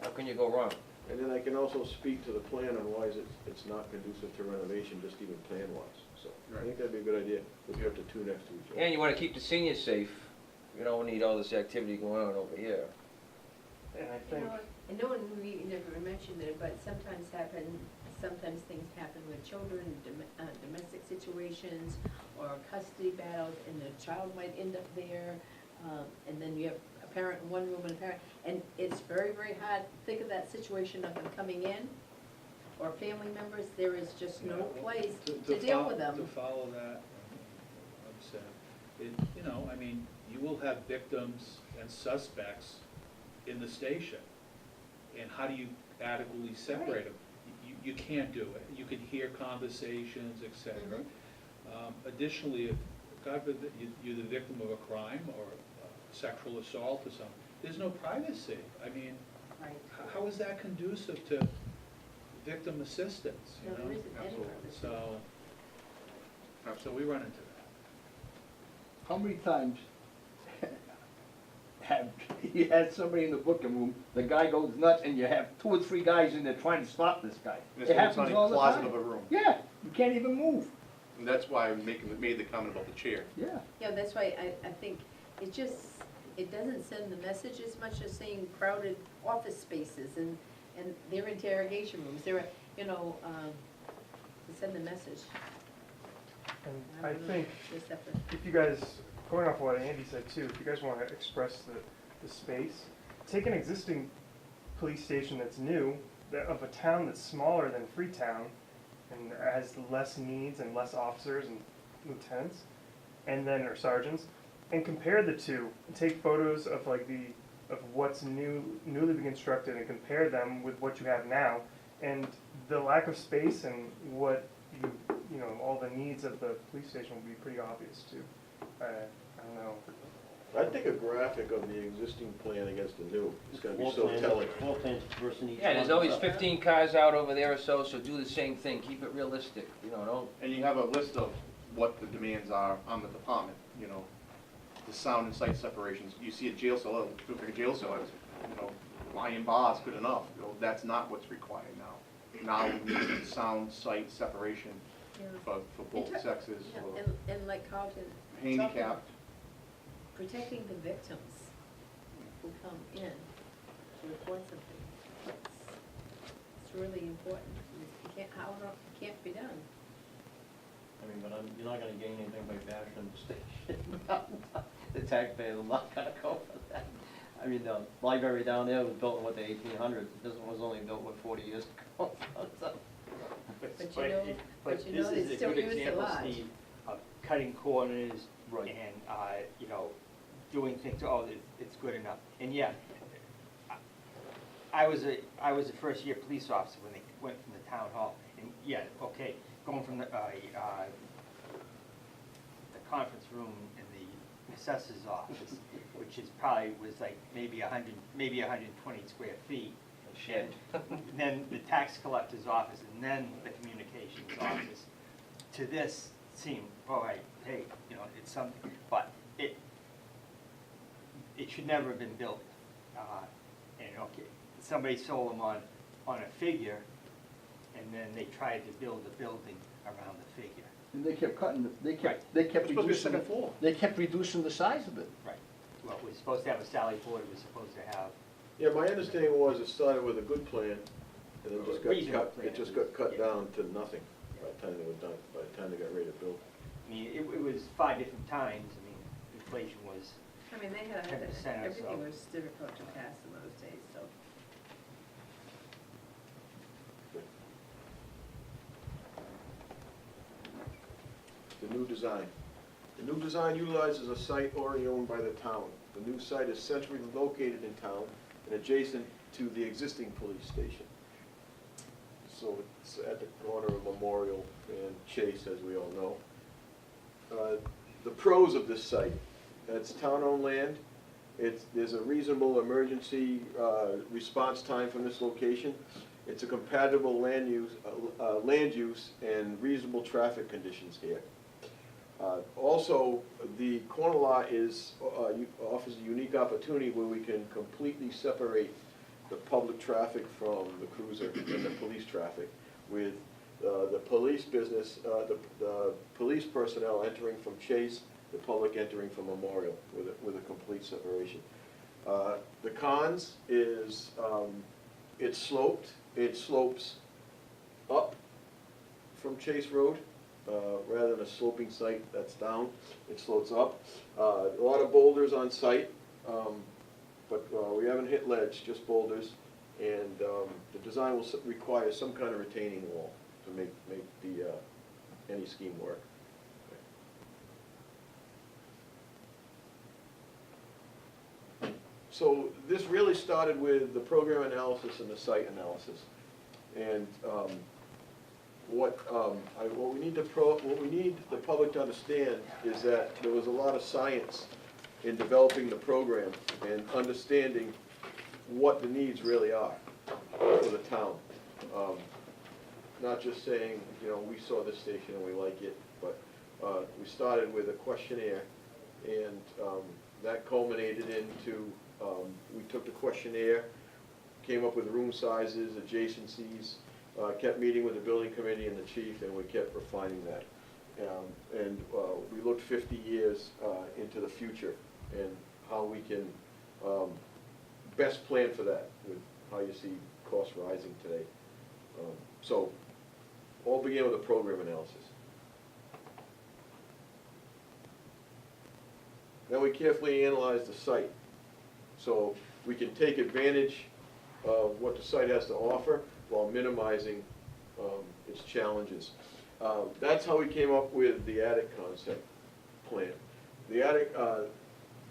how can you go wrong? And then I can also speak to the plan on why it's not conducive to renovation, just even plan-wise. So I think that'd be a good idea. We'll have the two next to each other. And you wanna keep the seniors safe, you don't need all this activity going on over here. And I think, and no one really never mentioned it, but sometimes things happen with children, domestic situations, or custody battles, and the child might end up there, and then you have a parent in one room and a parent, and it's very, very hard, think of that situation of them coming in, or family members, there is just no place to deal with them. To follow that, upset, you will have victims and suspects in the station. And how do you adequately separate them? You can't do it. You can hear conversations, et cetera. Additionally, if, God forbid, you're the victim of a crime or sexual assault or something, there's no privacy. I mean, Right. how is that conducive to victim assistance, you No, know? there isn't any Absolutely. privacy. So we run into that. How many times have you had somebody in the booking room, the guy goes nuts, and you have 2 or 3 guys in there trying to stop this guy? And it's It in a happens tiny all the closet time. of a room. Yeah, you can't even move. And that's why I made the comment about the chair. Yeah. Yeah, that's why I think it just, it doesn't send the message as much as saying crowded office spaces and their interrogation rooms, there are, you know, to send the message. And I I don't know, think just have to- if you guys, going off what Andy said too, if you guys want to express the space, take an existing police station that's new, of a town that's smaller than Freetown, and has less needs and less officers and lieutenants, and then, or sergeants, and compare the two, and take photos of like of what's newly been constructed, and compare them with what you have now, and the lack of space and what you know, all the needs of the police station will be pretty obvious too. I don't know. I think a graphic of the existing plan against the new is gonna be Floor so plans- telling. Floor plans first in each one. Yeah, there's always 15 cars out over there or so, so do the same thing, keep it realistic, you know, don't. And you have a list of what the demands are on the department, you know, the sound and sight separations. You see a jail cell, it looks like a jail cell, it's, you know, iron bars, good enough. You know, that's not what's required now. Now we need sound, sight separation Yeah. for both Inter- sexes, Yeah, for and like Carlton, handicapped. protecting the victims who come in to report something. It's really important. You can't, it can't be done. I mean, but you're not gonna gain anything by bashing the station. The taxpayers are not gonna go for that. I mean, the library down there was built in, what, the 1800s, this one was only built, what, 40 years ago? So, But you know, But you know, this is they a still good use the example, lodge. Steve, of cutting corners Right. and, you know, doing things, oh, it's good enough. And yeah, I was a first-year police officer when they went from the town hall. And yeah, okay, going from the conference room in the assessor's office, which is probably was like maybe 120 square feet. Shed. And then the tax collector's office, and then the communications office. To this seemed, all right, hey, you know, it's something, but it should never have been built. And okay, somebody sold them on a figure, and then they tried to build a building around the figure. And they kept cutting, they Right. kept, they kept It's supposed to be a reducing, second floor. they kept reducing the size of it. Right. Well, it was supposed to have a Sally Port, it was supposed to have, Yeah, my understanding was it started with a good plan, and then just got Reasonable cut, plan. it just got cut Yeah. down to nothing by the time they were done, by the time they got ready to build. I mean, it was 5 different times, I mean, inflation was, I mean, they had, 10% or so. everything was difficult to pass in those days, so. The new design. The new design utilizes a site already owned by the town. The new site is centrally located in town and adjacent to the existing police station. So it's at the corner of Memorial and Chase, as we all know. The pros of this site: it's town-owned land. There's a reasonable emergency response time from this location. It's a compatible land use and reasonable traffic conditions here. Also, the corner lot offers a unique opportunity where we can completely separate the public traffic from the cruiser and the police traffic, with the police business, the police personnel entering from Chase, the public entering from Memorial, with a complete separation. The cons is it's sloped. It slopes up from Chase Road. Rather than a sloping site that's down, it slopes up. A lot of boulders on site, but we haven't hit ledge, just boulders. And the design will require some kind of retaining wall to make any scheme work. So this really started with the program analysis and the site analysis. And what we need the public to understand is that there was a lot of science in developing the program and understanding what the needs really are for the town. Not just saying, you know, we saw this station and we like it, but we started with a questionnaire, and that culminated into, we took the questionnaire, came up with room sizes, adjacencies, kept meeting with the building committee and the chief, and we kept refining that. And we looked 50 years into the future and how we can best plan for that with how you see costs rising today. So, all began with a program analysis. Then we carefully analyzed the site, so we can take advantage of what the site has to offer while minimizing its challenges. That's how we came up with the attic concept plan. The attic,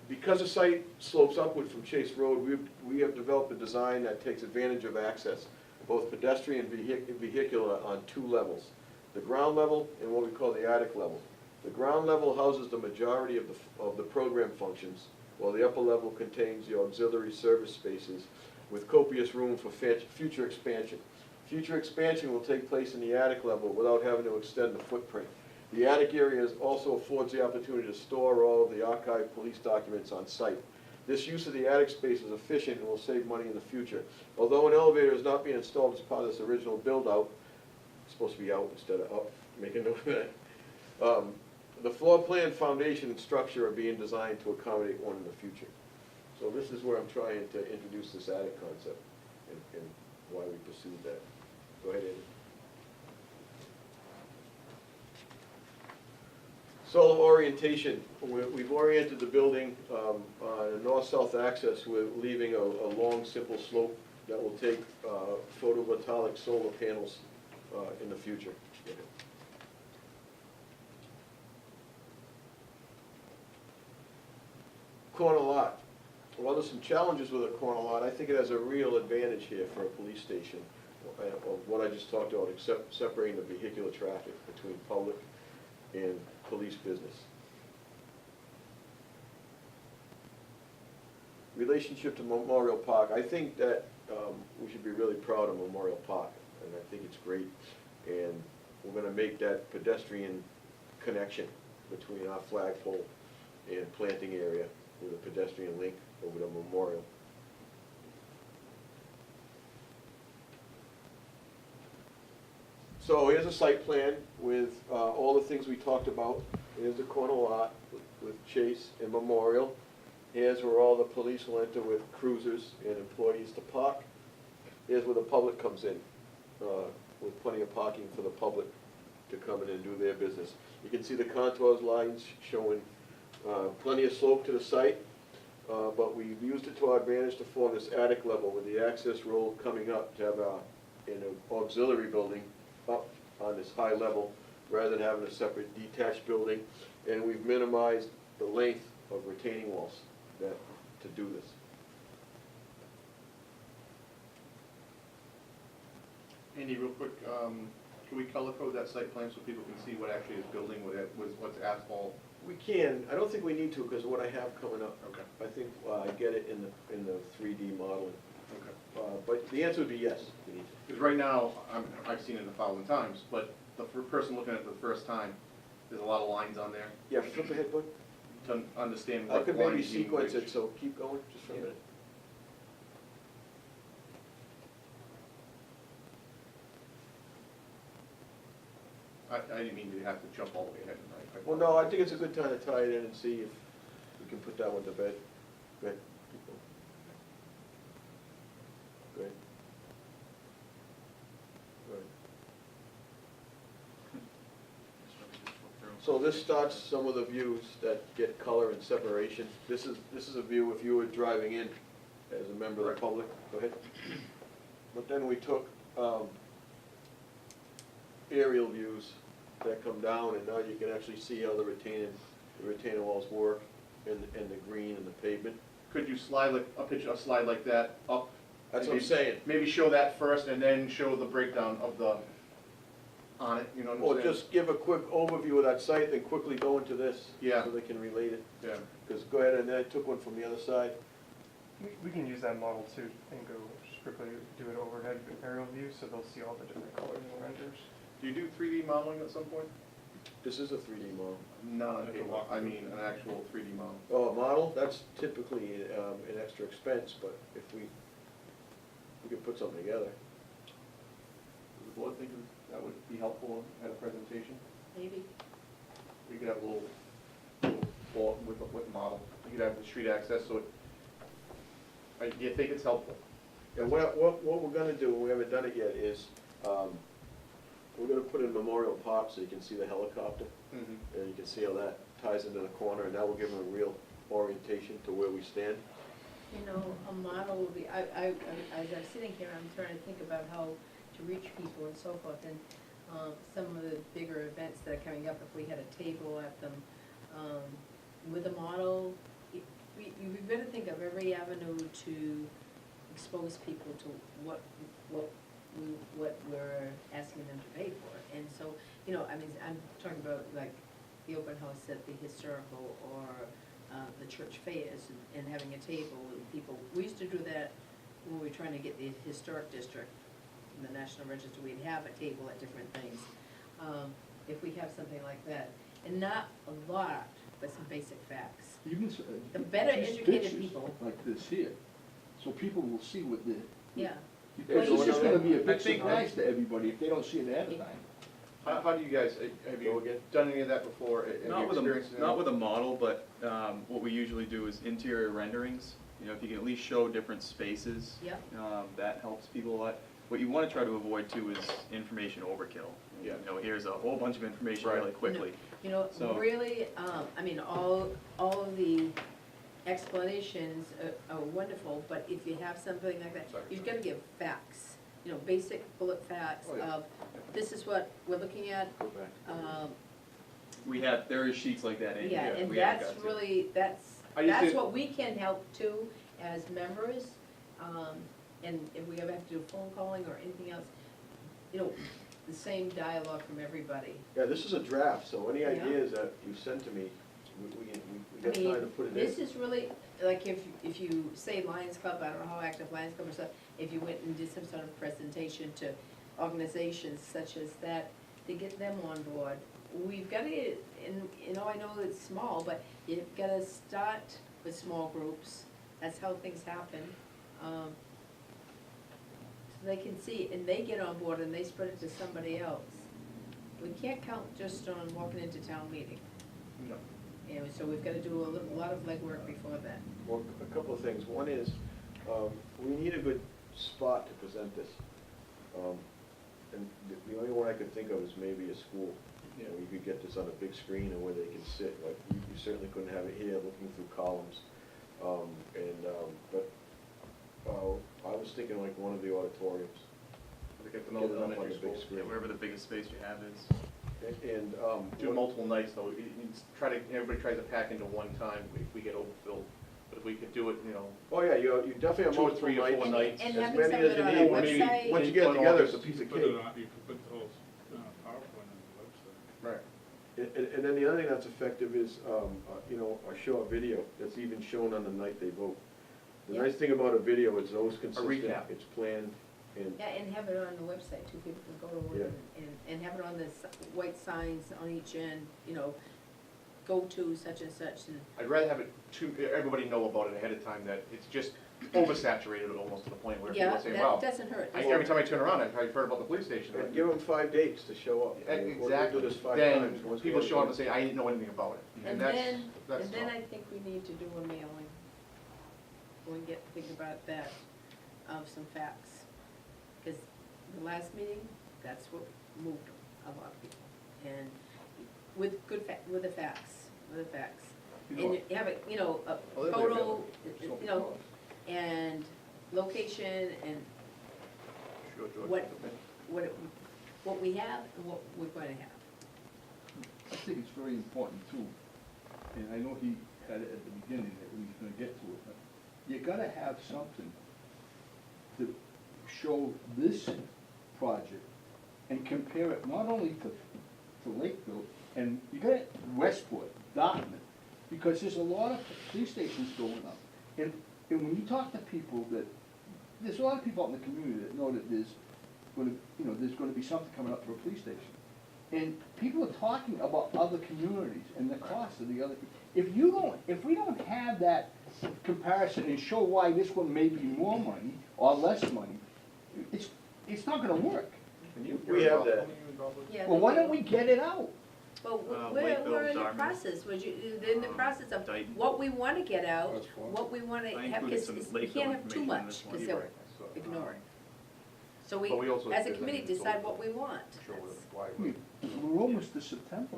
because the site slopes upward from Chase Road, we have developed a design that takes advantage of access, both pedestrian and vehicular, on 2 levels. The ground level and what we call the attic level. The ground level houses the majority of the program functions, while the upper level contains the auxiliary service spaces with copious room for future expansion. Future expansion will take place in the attic level without having to extend the footprint. The attic area also affords the opportunity to store all of the archived police documents on site. This use of the attic space is efficient and will save money in the future. Although an elevator is not being installed as part of this original build-out, it's supposed to be out instead of up, make a note of that. The floor plan, foundation, and structure are being designed to accommodate one in the future. So this is where I'm trying to introduce this attic concept and why we pursued that. Go ahead, Andy. Solar orientation. We've oriented the building on a north-south axis with leaving a long, simple slope that will take photovoltaic solar panels in the future. Corner lot. Well, there's some challenges with a corner lot. I think it has a real advantage here for a police station, of what I just talked about, except separating the vehicular traffic between public and police business. Relationship to Memorial Park. I think that we should be really proud of Memorial Park, and I think it's great. And we're gonna make that pedestrian connection between our flagpole and planting area with a pedestrian link over to Memorial. So here's a site plan with all the things we talked about. Here's the corner lot with Chase and Memorial. Here's where all the police will enter with cruisers and employees to park. Here's where the public comes in, with plenty of parking for the public to come in and do their business. You can see the contours lines showing plenty of slope to the site, but we've used it to our advantage to form this attic level with the access road coming up to have an auxiliary building up on this high level rather than having a separate detached building. And we've minimized the length of retaining walls to do this. Andy, real quick, can we color code that site plan so people can see what actually is building, what's asphalt? We can. I don't think we need to because of what I have coming up. Okay. I think I get it in the 3D modeling. Okay. But the answer would be yes, we need to. Because right now, I've seen it 1,000 times, but the person looking at it for the first time, there's a lot of lines on there Yeah, flip ahead, bud. to understand I what could line maybe is being sequence which. it, so keep going just for a minute. I didn't mean to have to jump all the way ahead tonight. Well, no, I think it's a good time to tie it in and see if we can put that one to bed. Go ahead. Keep going. Go ahead. Go ahead. So this starts some of the views that get color and separation. This is a view if you were driving in as a member of the public. Go ahead. But then we took aerial views that come down, and now you can actually see how the retaining walls work, and the green and the pavement. Could you slide a slide like that up? That's what I'm saying. Maybe show that first and then show the breakdown of on it, you know what I'm Or saying? just give a quick overview of that site, then quickly go into this. Yeah. So they can relate it. Yeah. Because go ahead, and then I took one from the other side. We can use that model too and go strictly do an overhead aerial view so they'll see all the different colors and renders. Do you do 3D modeling at some point? This is a 3D model. Not on paper, I mean an actual 3D model. Oh, a model? That's typically an extra expense, but if we could put something together. Does the board think that would be helpful at a presentation? Maybe. little floor with a model. You could have the street access, so do you think it's helpful? And what we're gonna do, we haven't done it yet, is, we're gonna put in Memorial Park so you can see the helicopter, Mm-hmm. and you can see how that ties into the corner, and that will give them a real orientation to where we stand. You know, a model would be, as I'm sitting here, I'm trying to think about how to reach people and so forth, and some of the bigger events that are coming up, if we had a table at them, with a model, we've got to think of every avenue to expose people to what we're asking them to pay for. And so, you know, I mean, I'm talking about like the open house at the historical or the church fairs and having a table with people. We used to do that when we were trying to get the historic district in the National Register. We'd have a table at different things. If we have something like that, and not a lot, but some basic facts. Even The better just educated pictures people. like this here, so people will see what the, Yeah. it's just gonna be a I big think- surprise to everybody if they don't see it ahead of time. How do you guys, have Go you again? done any of that before? Have Not you with experienced a, any? not with a model, but what we usually do is interior renderings. You know, if you can at least show different spaces, Yep. that helps people a lot. What you want to try to avoid too is information overkill. Yeah. You know, here's a whole bunch of information Right. really quickly. You know, So- really, I mean, all of the explanations are wonderful, but if you have something like that, Sorry. you've got to give facts, you know, basic bullet facts Oh, yeah. of, this is what we're looking at. Go back. There is sheets like that in here. Yeah, and we haven't that's got to. really, that's I used to- what we can help too as members. And if we ever have to do phone calling or anything else, you know, the same dialogue from everybody. Yeah, this is a draft, so any Yeah. ideas that you send to me, we I got time to mean, put it in. this is really, like, if you say Lions Club, I don't know how active Lions Club or stuff, if you went and did some sort of presentation to organizations such as that, to get them on board, we've got to, and, you know, I know it's small, but you've got to start with small groups, that's how things happen. So they can see, and they get on board and they spread it to somebody else. We can't count just on walking into town meeting. No. And so we've got to do a lot of legwork before that. Well, a couple of things. One is, we need a good spot to present this. And the only one I could think of is maybe a school. You know, you could get this on a big screen and where they can sit. Like, you certainly couldn't have it here looking through columns. But I was thinking like one of the auditoriums. To get to Get know it the up on the elementary big school. screen. Yeah, wherever the biggest space you have is. And, Do multiple nights though, everybody tries to pack into one time if we get overfilled. But if we could do it, you know, oh yeah, you definitely have 2 or multiple 3 or 4 nights. nights. And As having many some as of you it on need. our Maybe website. once you get it together, it's a piece of Put it cake. on, you can put the whole PowerPoint on the website. Right. And then the other thing that's effective is, you know, a short video that's even shown on the night they vote. The Yeah. nice thing about a video is always consistent, recap. it's planned, and, Yeah, and have it on the website too, people can go to Yeah. it and have it on the white signs on each end, you know, go to such and such, and, I'd rather have it everybody know about it ahead of time, that it's just oversaturated almost to the point where people yeah, say, wow. that doesn't hurt. Every time I turn around, I've heard about the police station. and give them 5 dates to show up. I mean, we're gonna do Exactly. this 5 Then times. Once we people get show up it and say, I didn't know anything about it. And that's, then, that's and then tough. I think we need to do a mailing. We can think about that, of some facts. Because the last meeting, that's what moved a lot of people. And with with the facts. You know And you have it, you know, a Oh, they'll be photo, available. you know, and location and Sure, George. what we have and what we're going to have. I think it's very important too, and I know he had it at the beginning that he was gonna get to it, but you gotta have something to show this project and compare it not only to Lakeville, and you got Westport, Dartmouth, because there's a lot of police stations going up. And when you talk to people there's a lot of people out in the community that know that there's gonna be something coming up for a police station. And people are talking about other communities and the cost of the other. If we don't have that comparison and show why this one may be more money or less money, it's not gonna work. And you- We have that. Yeah, Well, why don't we get it out? Well, Lakeville, we're in the Dartmouth, process, in the process of Dayton. what we wanna get out, That's fine. what we wanna I have, included cause some we Lakeville can't have too information in much, this one. cause You're they'll right, so, ignore it. So But we also, as a if there's committee, anything decide sold, what we want. Sure, That's- why. We're almost to September.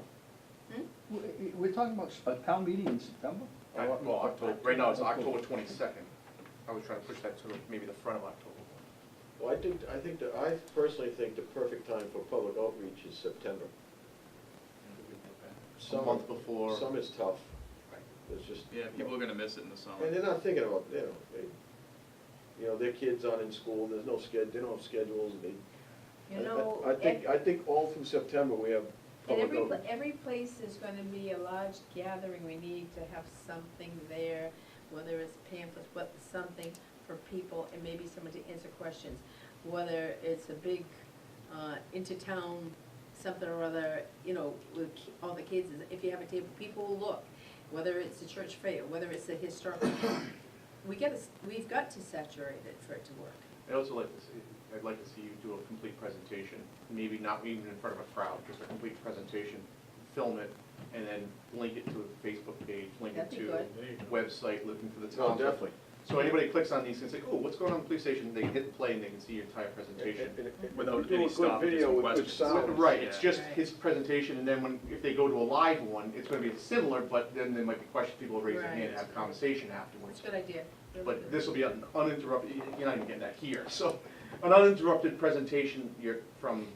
Hmm? We're talking about a town meeting in September? Well, October, right now it's October 22nd. I was trying to push that to maybe the front of October. Well, I personally think the perfect time for public outreach is September. A month before. Summer's tough. It's just. Yeah, people are gonna miss it in the summer. And they're not thinking about, their kids aren't in school, there's no they don't have schedules, You know, I think all through September, we have and public outreach. every place is gonna be a large gathering, we need to have something there, whether it's pamphlets, but something for people, and maybe someone to answer questions. Whether it's a big, into-town, something or other, with all the kids, if you have a table, people will look. Whether it's a church fair, whether it's a historical, we've got to saturate it for it to work. I'd also like to see you do a complete presentation, maybe not even in front of a crowd, just a complete presentation, film it, and then link it to a Facebook page, link it That'd be to good. a website, looking for the No, town. definitely. So anybody clicks on these and say, oh, what's going on in the police station, they hit play and they can see your entire presentation. Without If we do any a good stoppages video and with good questions. sound. Right, it's Yeah. just his presentation, and then if they go to a live one, it's gonna be similar, but then there might be questions, people will raise their hand and have conversation afterwards. It's a good idea. Really But good. this will be an uninterrupted, you're not even getting that here, so, an uninterrupted presentation from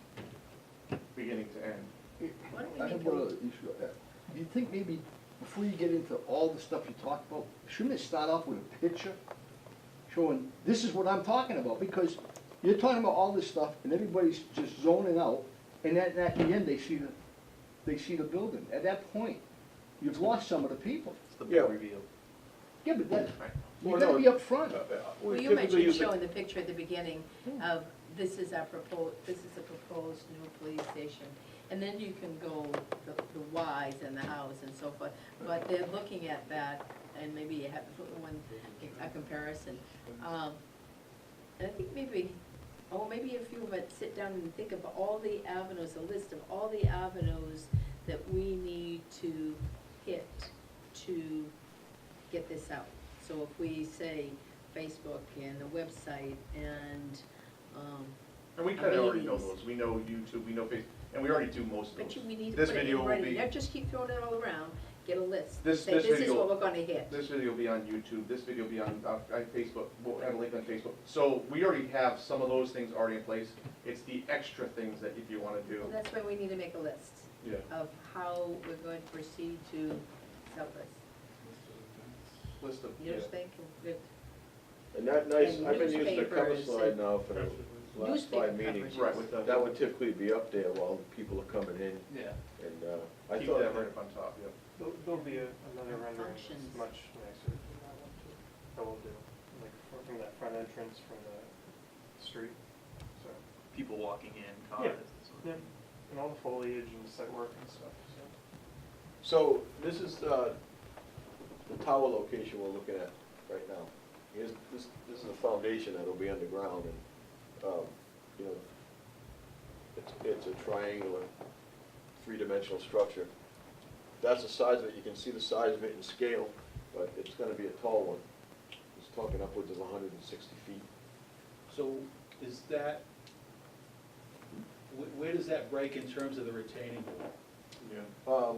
beginning to end. Why don't we I make have a- one other issue. Do you think maybe, before you get into all the stuff you talked about, shouldn't it start off with a picture? Showing, this is what I'm talking about, because you're talking about all this stuff, and everybody's just zoning out, and then at the end, they see the building. At that point, you've lost some of the people. It's the Yeah. big reveal. Yeah, but that, Right. you Well, gotta no, be upfront. Well, you typically mentioned use a- showing the picture at the beginning of, this is a proposed new police station. And then you can go the whys and the hows and so forth, but they're looking at that, and maybe you have a comparison. And I think maybe a few of us sit down and think of all the avenues, a list of all the avenues that we need to hit to get this out. So if we say Facebook and the website and, And we kinda already know meetings. those, we know YouTube, we know Facebook, and we already do most of but those. we need to This put it video in will writing, be- not just keep throwing it all around, get a list. This Say, this is video- what we're gonna hit. This video will be on YouTube, this video will be on Facebook, we'll have a link on Facebook. So we already have some of those things already in place, it's the extra things that if you wanna do. Well, that's why we need to make a list Yeah. of how we're going to proceed to sell this. List of, You yeah. just think, good. And that nice, And I've been using the cover newspapers slide and- now for the last Newspaper 5 meetings. coverages. Right, with the. That would typically be up there while the people are coming in, Yeah. and, I Keep thought. that right up on top, yeah. There'll be another rendering that's Functions. much nicer than that one too, that we'll do, like from that front entrance from the street, so. People walking in, cars. Yeah. that sort of Yeah, thing. and all the foliage and the site work and stuff, so. So, this is, the tower location we're looking at right now. This is a foundation that'll be underground, and, it's a triangular, three-dimensional structure. That's the size of it, you can see the size of it in scale, but it's gonna be a tall one. It's talking upwards of 160 feet. So is that, where does that break in terms of the retaining wall? Yeah.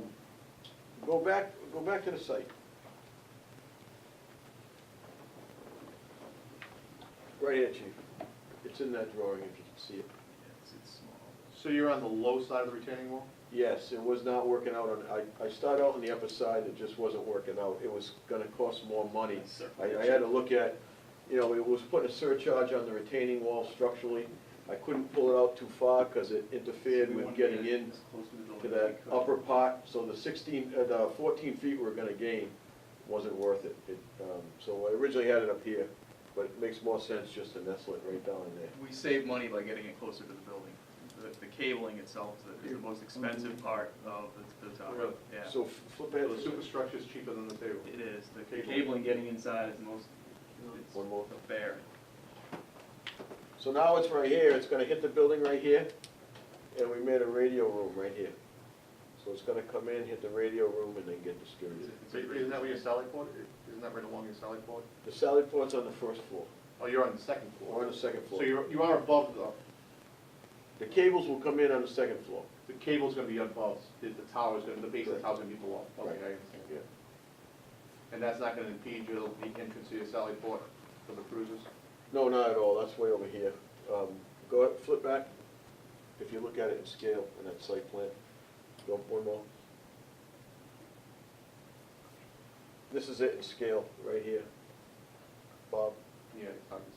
Go back to the site. Right here, chief. It's in that drawing, if you can see it. Yeah, it's small. So you're on the low side of the retaining wall? Yes, it was not working out on, I started out on the upper side, it just wasn't working out. It was gonna cost more money. I had to look at, it was putting a surcharge on the retaining wall structurally. I couldn't pull it out too far because it interfered with getting in to that upper part. So the 14 feet we're gonna gain wasn't worth it. So I originally had it up here, but it makes more sense just to nestle it right down in there. We save money by getting it closer to the building. The cabling itself is the most expensive part of the tower. Really? Yeah. So flip So ahead. the superstructure's cheaper than the table. It is. The Cable. cabling getting inside is the most, it's One more. fair. So now it's right here, it's gonna hit the building right here, and we made a radio room right here. So it's gonna come in, hit the radio room, and then get distributed. Isn't that where your Sally port, isn't that right along your Sally port? The Sally Port's on the first floor. Oh, you're on the second We're floor. on the second floor. So you are above The cables will come in on the second floor. the cable's gonna be above, the tower's gonna, the base of the tower's gonna be below. Okay, Right. I understand. Yeah. And that's not gonna impede the entrance to your Sally port for the cruisers? No, not at all, that's way over here. Go ahead, flip back. If you look at it in scale in that site plan. Go up one more. This is it in scale, right here. Bob? Yeah.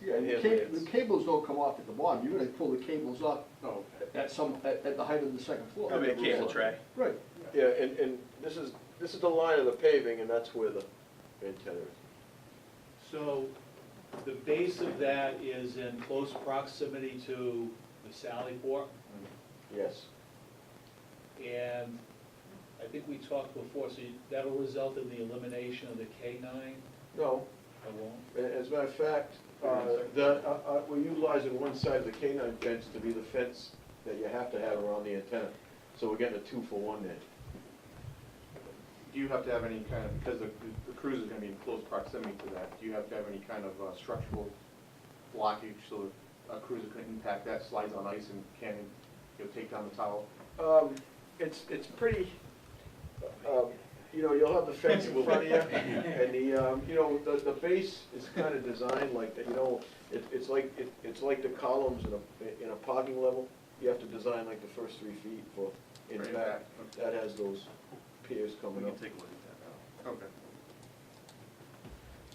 Yeah, And the here's ca- Lance. the cables don't come off at the bottom, you're gonna pull the cables up Oh, okay. at the height of the second floor. Probably a cable tray. Right. Yeah, and this is the line of the paving, and that's where the antenna is. So the base of that is in close proximity to the Sally Port, Yes. and I think we talked before, so that'll result in the elimination of the K-9, No, I won't? as a matter of fact, we're utilizing one side of the canine fence to be the fence that you have to have around the antenna. So we're getting a 2-for-1 there. Do you have to have any kind of, because the cruiser's gonna be in close proximity to that, do you have to have any kind of structural blockage so a cruiser can impact that, slides on ice and can, take down the tower? It's pretty, you'll have the fence in front of you, and the base is kind of designed like that, it's like the columns in a parking level. You have to design like the first 3 feet for impact. impact, okay. That has those piers coming up. take a look at that now. Okay.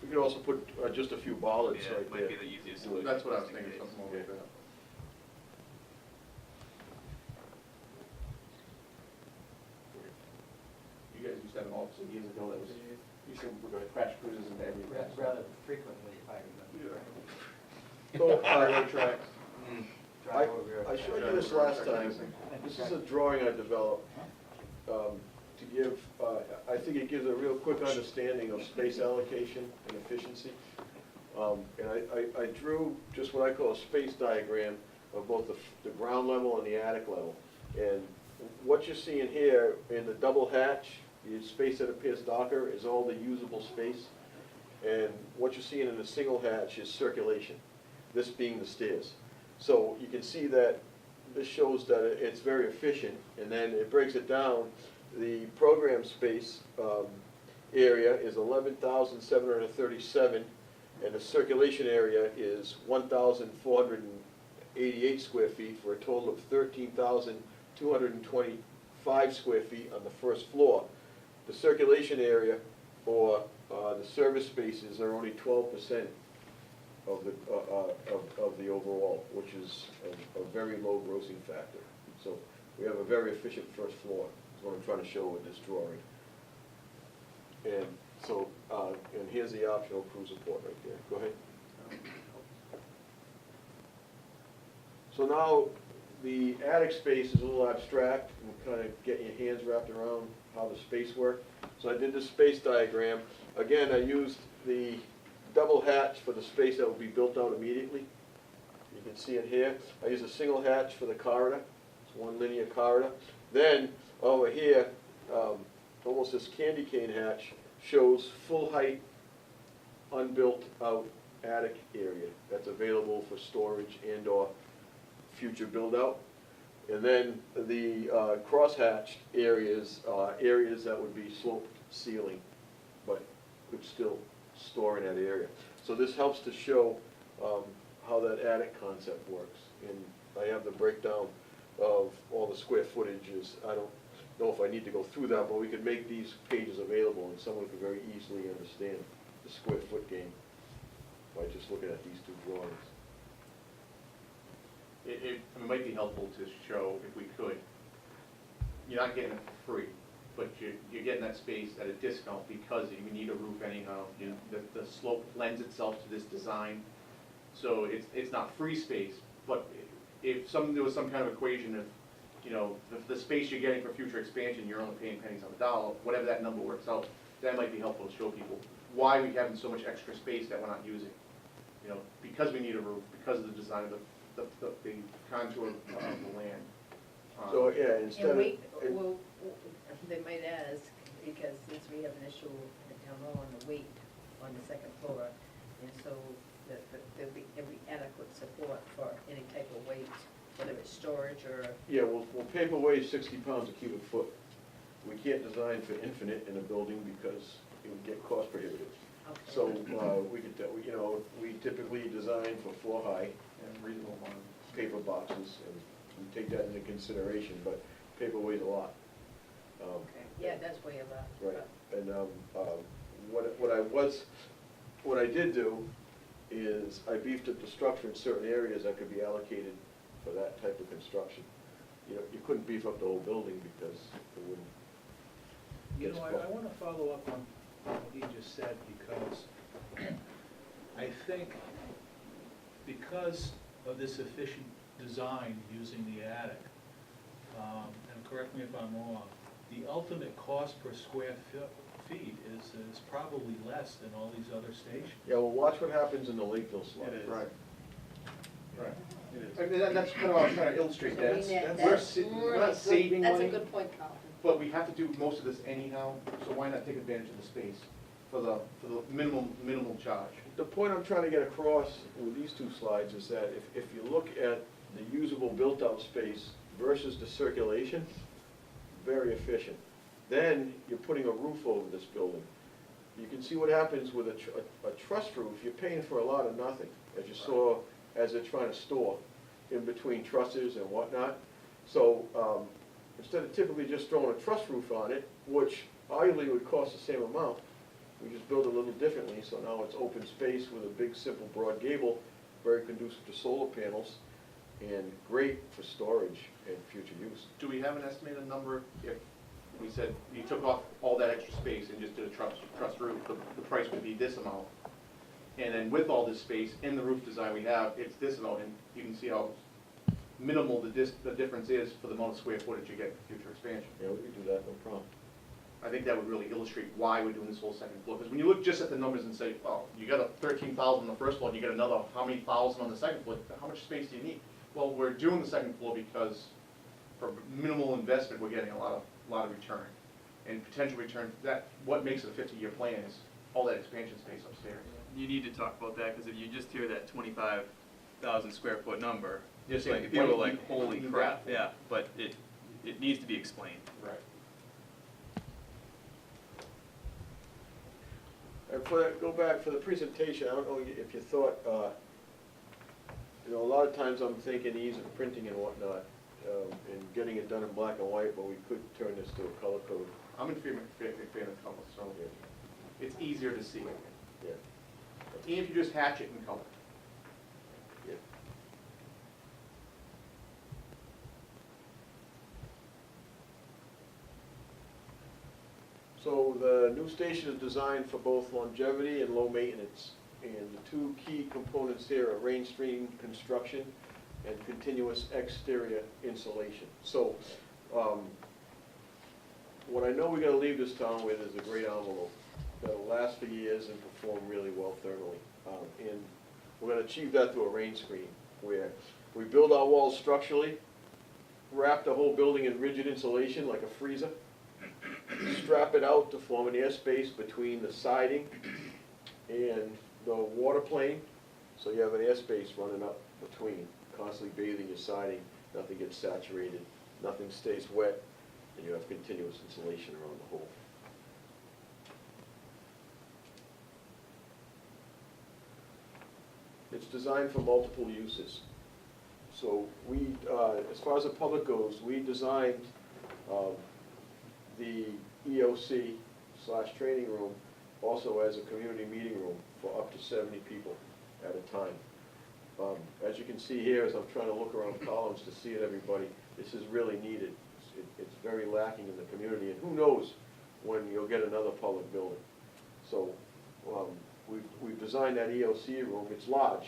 We could also put just a few bollards Yeah, right it there. might be the easiest solution. That's what I was just in thinking, case. something more like Yeah. that. You guys used to have an officer years ago that was, used to crash cruises into every. Rather frequently, if I remember. So, Railroad tracks. I showed you this last time. This is a drawing I developed to give, I think it gives a real quick understanding of space allocation and efficiency. And I drew just what I call a space diagram of both the ground level and the attic level. And what you're seeing here in the double hatch, the space that appears darker, is all the usable space. And what you're seeing in the single hatch is circulation, this being the stairs. So you can see that this shows that it's very efficient, and then it breaks it down. The program space area is 11,737, and the circulation area is 1,488 square feet, for a total of 13,225 square feet on the first floor. The circulation area for the service spaces are only 12% of the overall, which is a very low grossing factor. So we have a very efficient first floor, is what I'm trying to show with this drawing. And so, and here's the optional cruiser port right there. Go ahead. So now, the attic space is a little abstract, and kind of getting your hands wrapped around how the space works. So I did this space diagram. Again, I used the double hatch for the space that will be built out immediately. You can see it here. I used a single hatch for the corridor. It's one linear corridor. Then, over here, almost this candy cane hatch shows full height, unbuilt out attic area that's available for storage and or future build out. And then the crosshatched areas, areas that would be sloped ceiling, but could still store in that area. So this helps to show how that attic concept works. And I have the breakdown of all the square footages. I don't know if I need to go through that, but we could make these pages available and someone could very easily understand the square foot game by just looking at these two drawings. It might be helpful to show, if we could, you're not getting it for free, but you're getting that space at a discount because you need a roof anyhow. The slope lends itself to this design, so it's not free space, but if there was some kind of equation of, the space you're getting for future expansion, you're only paying pennies on the dollar, whatever that number works out, that might be helpful to show people why we have so much extra space that we're not using. Because we need a roof, because of the design of the contour of the land. So, yeah, instead And of. wait, well, they might ask, because since we have an issue down low on the weight on the second floor, and so there'll be every adequate support for any type of weight, whether it's storage or, Yeah, well, paper weighs 60 pounds a cubic foot. We can't design for infinite in a building because it would get cost prohibitive. okay. So, we could, you know, we typically design for 4-high And reasonable amount. paper boxes, and we take that into consideration, but paper weighs a lot. Okay, yeah, that's way a lot. Right, and what I did do is I beefed up the structure in certain areas that could be allocated for that type of construction. You know, you couldn't beef up the whole building because it wouldn't. You know, I want to follow up on what he just said, because I think because of this efficient design using the attic, and correct me if I'm wrong, the ultimate cost per square feet is probably less than all these other stations. Yeah, well, watch what happens in the Lakeville slide. It is. Right. Right. I mean, that's kind of what I was trying to illustrate, So we that's, net- we're that's sa- we're really not good. saving money. That's a good point, Carlton. But we have to do most of this anyhow, so why not take advantage of the space for the minimum charge? The point I'm trying to get across with these two slides is that if you look at the usable built-out space versus the circulation, very efficient. Then you're putting a roof over this building. You can see what happens with a truss roof. You're paying for a lot of nothing, as you saw as they're trying to store in between trusses and whatnot. So instead of typically just throwing a truss roof on it, which arguably would cost the same amount, we just build it a little differently. So now it's open space with a big, simple, broad gable, very conducive to solar panels, and great for storage and future use. Do we have an estimated number if we said you took off all that extra space and just did a truss roof, the price would be this amount? And then with all this space in the roof design we have, it's this amount, and you can see how minimal the difference is for the amount of square footage you get for future expansion. Yeah, we could do that, no problem. I think that would really illustrate why we're doing this whole second floor, because when you look just at the numbers and say, oh, you got a 13,000 on the first floor, and you got another, how many thousand on the second floor, how much space do you need? Well, we're doing the second floor because for minimal investment, we're getting a lot of return. And potential return, that, what makes it a 50-year plan is all that expansion space upstairs. You need to talk about that, because if you just hear that 25,000 square foot number, You're saying, like, people are what do like, you holy need crap, that for? yeah, but it needs to be explained. Right. And go back for the presentation, I don't know if you thought, you know, a lot of times I'm thinking ease of printing and whatnot, and getting it done in black and white, but we could turn this to a color code. I'm in favor of color, so it's easier to see. Yeah. Even if you just hatch it in color. Yeah. So the new station is designed for both longevity and low maintenance. And the two key components here are rain screen construction and continuous exterior insulation. So, what I know we're gonna leave this town with is a great envelope that'll last for years and perform really well thermally. And we're gonna achieve that through a rain screen, where we build our walls structurally, wrap the whole building in rigid insulation like a freezer, strap it out to form an airspace between the siding and the water plane, so you have an airspace running up between, constantly bathing your siding, nothing gets saturated, nothing stays wet, and you have continuous insulation around the whole. It's designed for multiple uses. So we, as far as the public goes, we designed the EOC/training room also as a community meeting room for up to 70 people at a time. As you can see here, as I'm trying to look around columns to see it, everybody, this is really needed. It's very lacking in the community, and who knows when you'll get another public building. So we've designed that EOC room. It's large.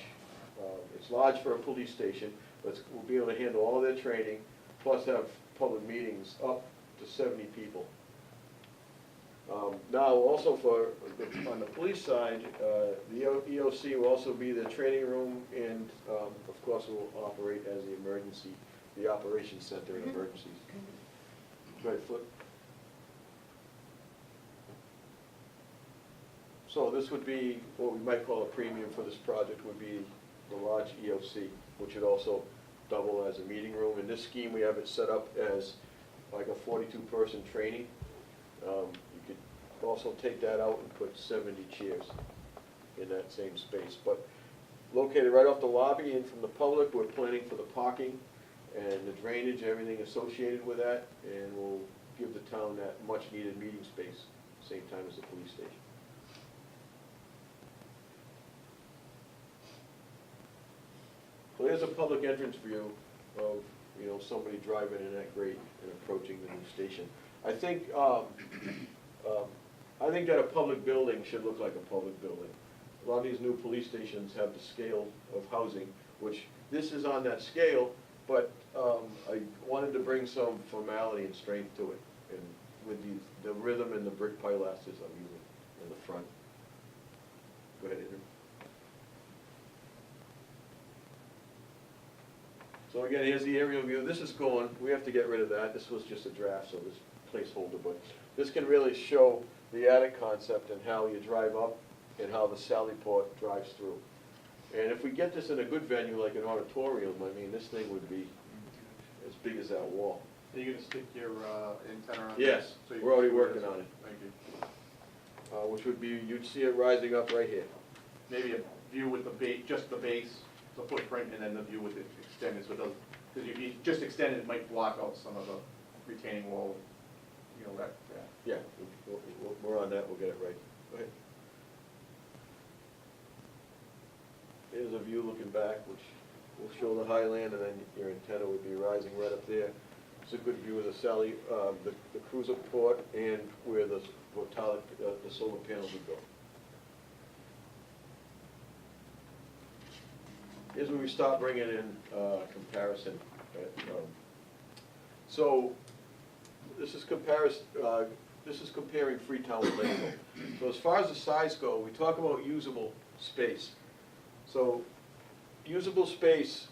It's large for a police station, but we'll be able to handle all of their training, plus have public meetings up to 70 people. Now, also on the police side, the EOC will also be the training room, and of course will operate as the operations center in emergencies. Go ahead, Flip. So this would be, what we might call a premium for this project would be the large EOC, which would also double as a meeting room. In this scheme, we have it set up as like a 42-person training. You could also take that out and put 70 chairs in that same space. But located right off the lobby and from the public, we're planning for the parking and the drainage, everything associated with that, and we'll give the town that much-needed meeting space, same time as the police station. So there's a public entrance view of, you know, somebody driving in that grate and approaching the new station. I think that a public building should look like a public building. A lot of these new police stations have the scale of housing, which this is on that scale, but I wanted to bring some formality and strength to it, and with the rhythm and the brick pilasters I'm using in the front. Go ahead, Andrew. So again, here's the aerial view. This is gone. We have to get rid of that. This was just a draft, so this placeholder, but this can really show the attic concept and how you drive up and how the Sally Port drives through. And if we get this in a good venue like an auditorium, I mean, this thing would be as big as that wall. Are you gonna stick your antenna on? Yes, So you we're already can- working on it. Thank you. Which would be, you'd see it rising up right here. Maybe a view with the just the base, the footprint, and then the view with it extended, so it doesn't, because if you just extend it, it might block out some of the retaining wall, you know, that. Yeah, we're on that, we'll get it right. Go ahead. Here's a view looking back, which will show the highland, and then your antenna would be rising right up there. It's a good view of the Sally, the cruiser port, and where the solar panels would go. Here's where we start bringing in comparison. So this is comparing Freetown with Lakeville. So as far as the size go, we talk about usable space. So usable space,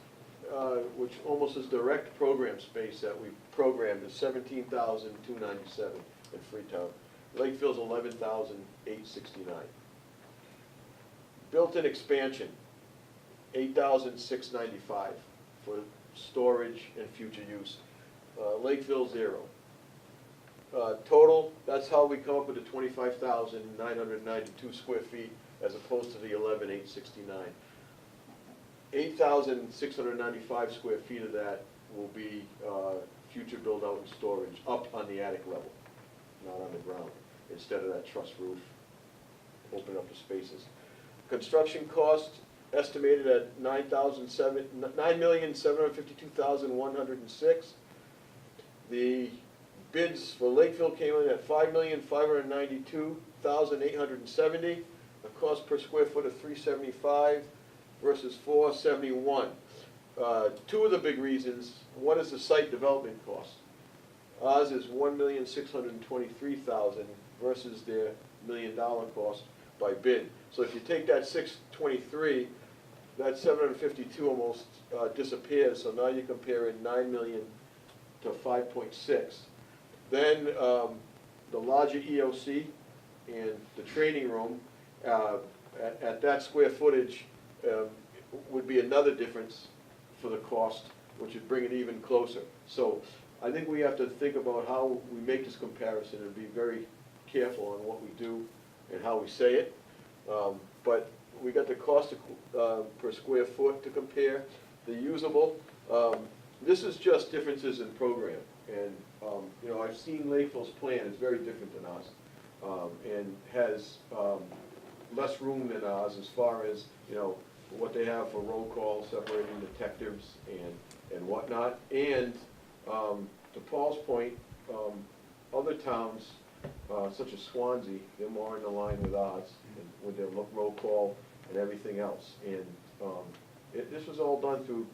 which almost is direct program space that we programmed, is 17,297 in Freetown. Lakeville's 11,869. Built-in expansion, 8,695 for storage and future use. Lakeville, 0. Total, that's how we come up with the 25,992 square feet as opposed to the 11,869. 8,695 square feet of that will be future build-out and storage up on the attic level, not on the ground, instead of that truss roof, open up the spaces. Construction cost estimated at $9,752,106. The bids for Lakeville came in at $5,592,870. A cost per square foot of $375 versus $471. Two of the big reasons. One is the site development cost. Ours is $1,623,000 versus their $1 million cost by bid. So if you take that 623, that 752 almost disappears. So now you're comparing 9 million to 5.6. Then the larger EOC and the training room at that square footage would be another difference for the cost, which would bring it even closer. So I think we have to think about how we make this comparison and be very careful on what we do and how we say it. But we got the cost per square foot to compare, the usable. This is just differences in program. And, you know, I've seen Lakeville's plan, it's very different than ours. And has less room than ours as far as, you know, what they have for roll call, separating detectives and whatnot. And to Paul's point, other towns, such as Swansea, they're more in the line with ours, and with their roll call and everything else. And this was all done through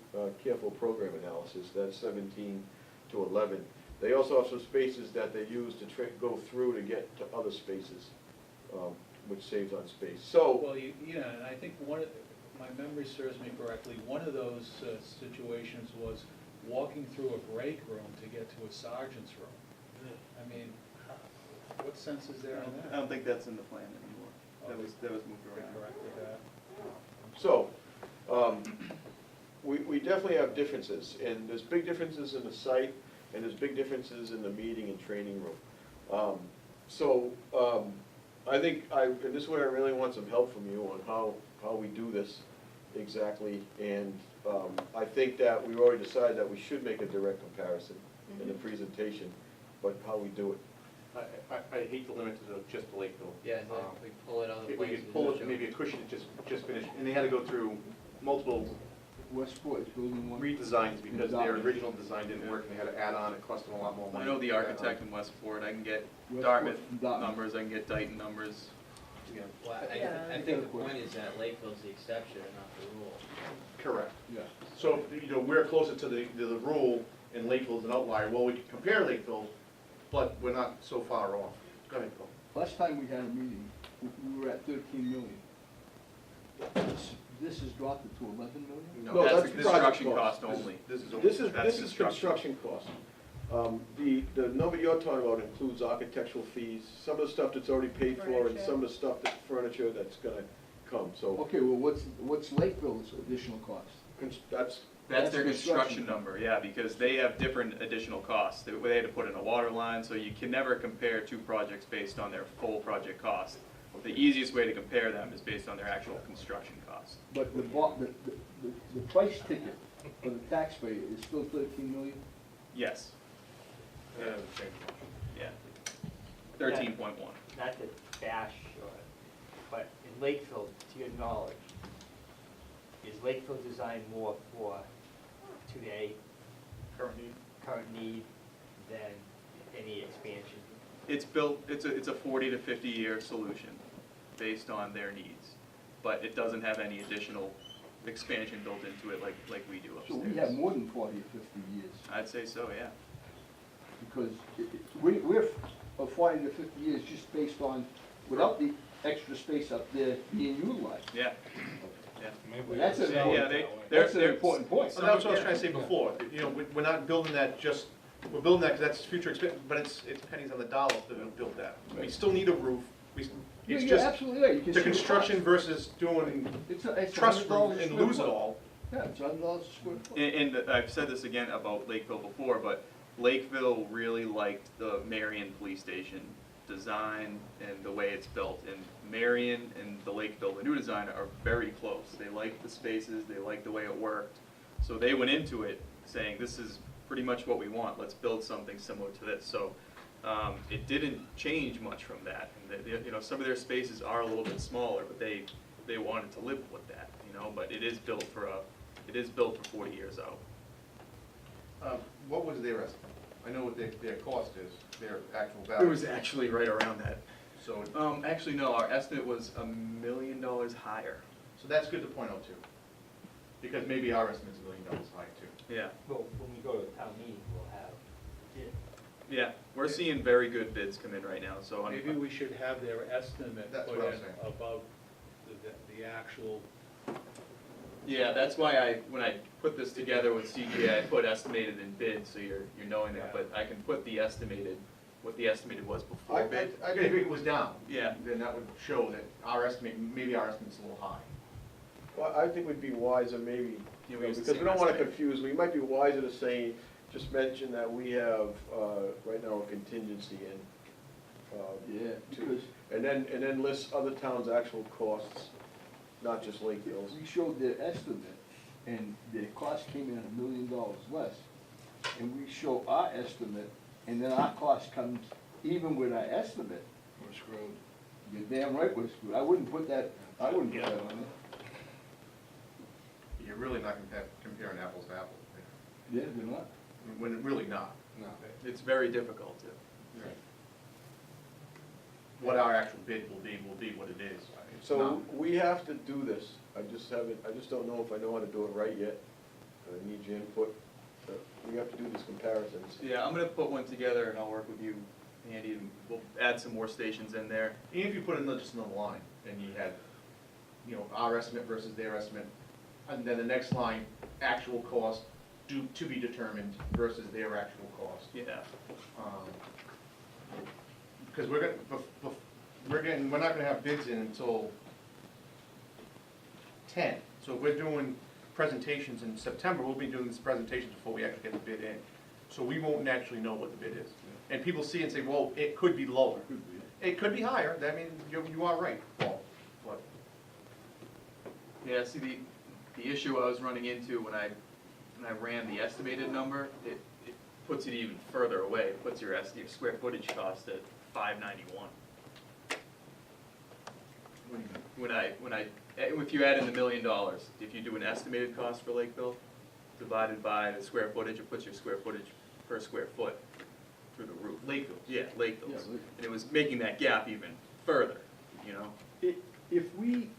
careful program analysis, that's 17 to 11. They also have some spaces that they use to go through to get to other spaces, which saves on space. So, Well, yeah, and I think my memory serves me correctly, one of those situations was walking through a break room to get to a sergeant's room. I mean, what sense is there in I that? don't think that's in the plan anymore. That was moved around. corrected that. So, we definitely have differences, and there's big differences in the site, and there's big differences in the meeting and training room. I think and this is where I really want some help from you on how we do this exactly, and I think that we already decided that we should make a direct comparison in the presentation, but how we do it. I hate to limit it to just the Lakeville. Yeah, we pull it other If places. we could pull it, maybe a cushion to just finish, and they had to go through multiple Westport is building one. redesigns because their original design didn't work, and they had to add on, it cost them a lot more I money. know the to add on. architect in Westport, I can get Westport Dartmouth and Dartmouth. numbers, I can get Dayton numbers. Yeah. Well, Yeah. I think the point is that Lakeville's the exception and not the rule. Correct. Yeah. So, we're closer to the rule, and Lakeville's an outlier. Well, we can compare Lakeville, but we're not so far off. Go ahead, Paul. Last time we had a meeting, we were at 13 million. This has dropped it to 11 million? No, That's that's the project construction cost. cost only. This is. That's This is construction cost. The number you're talking about includes architectural fees, some of the stuff that's already paid for, and Furniture. some of the stuff, furniture that's gonna come, so, Okay, well, what's Lakeville's additional cost? that's, That's their That's construction construction. number, yeah, because they have different additional costs. They had to put in a water line, so you can never compare two projects based on their full project cost. The easiest way to compare them is based on their actual construction cost. But the price ticket for the taxpayer is still 13 million? Yes, Yeah, the same. yeah. 13.1. Not to bash, but in Lakeville, to your knowledge, is Lakeville designed more for today, Current need. current need, than any expansion? It's built, it's a 40 to 50 year solution based on their needs, but it doesn't have any additional expansion built into it like we do So upstairs. we have more than 40 or 50 years, I'd say so, yeah. because we're 40 to 50 years just based on, without the extra space up there being utilized. Yeah, yeah. Well, that's an Yeah, important, they're- that's an they're- important point. So that's what I was trying to say before, we're not building that just, we're building that because that's future expense, but it's pennies on the dollar to build that. We Right. still need a roof, Yeah, it's you're just absolutely right. You can the see construction cost. versus doing It's truss $100 roof a and square lose it foot. all. Yeah, it's $100 a square foot. And I've said this again about Lakeville before, but Lakeville really liked the Marion Police Station design and the way it's built. And Marion and the Lakeville, the new design, are very close. They liked the spaces, they liked the way it worked. So they went into it saying, this is pretty much what we want, let's build something similar to this. So it didn't change much from that. And some of their spaces are a little bit smaller, but they wanted to live with that, but it is built for 40 years out. What was their estimate? I know what their cost is, their actual value. It was actually right around that. So, Actually, no, our estimate was $1 million higher. so that's good to point out too. Because maybe our estimate's $1 million high too. Yeah, Well, when we go to town meeting, we'll have, yeah, we're seeing very good bids come in right now, so. Maybe we should have their estimate That's put what I was in saying. above the actual, Yeah, that's why when I put this together with CGA, I put estimated in bid, so you're knowing that, but I can put the estimated, what the estimated was before bid. If it was down. Yeah. Then that would show that maybe our estimate's a little high. well, I think we'd be wiser maybe, Yeah, we use the because we same don't wanna estimate. confuse, we might be wiser to say, just mention that we have, right now a contingency in. Yeah, to- because And then list other towns' actual costs, not just Lakeville's. we showed their estimate, and their cost came in $1 million less. And we show our estimate, and then our cost comes even with our estimate. We're screwed. You're damn right we're screwed. I wouldn't put that on it. You're really not comparing apples to apples. Yeah, they're not. When really not. No. It's very difficult to. What our actual bid will be what it is. It's So not- we have to do this, I just don't know if I know how to do it right yet. I need your input, but we have to do these comparisons. Yeah, I'm gonna put one together and I'll work with you, Andy, and we'll add some more stations in there. Even if you put in just another line, and you had, our estimate versus their estimate, and then the next line, actual cost to be determined versus their actual cost. Yeah. Because we're gonna, we're not gonna have bids in until 10. So if we're doing presentations in September, we'll be doing these presentations before we actually get the bid in. So we won't actually know what the bid is. And people see it and say, well, it could be lower. It could be higher, I mean, you are right, Paul, but. Yeah, see, the issue I was running into when I ran the estimated number, it puts it even further away. It puts your square footage cost at $591. If you add in the $1 million, if you do an estimated cost for Lakeville, divided by the square footage, it puts your square footage per square foot through the roof. Lakeville. Yeah, Lakeville's. Yeah, Lakeville. And it was making that gap even further, you know? If we,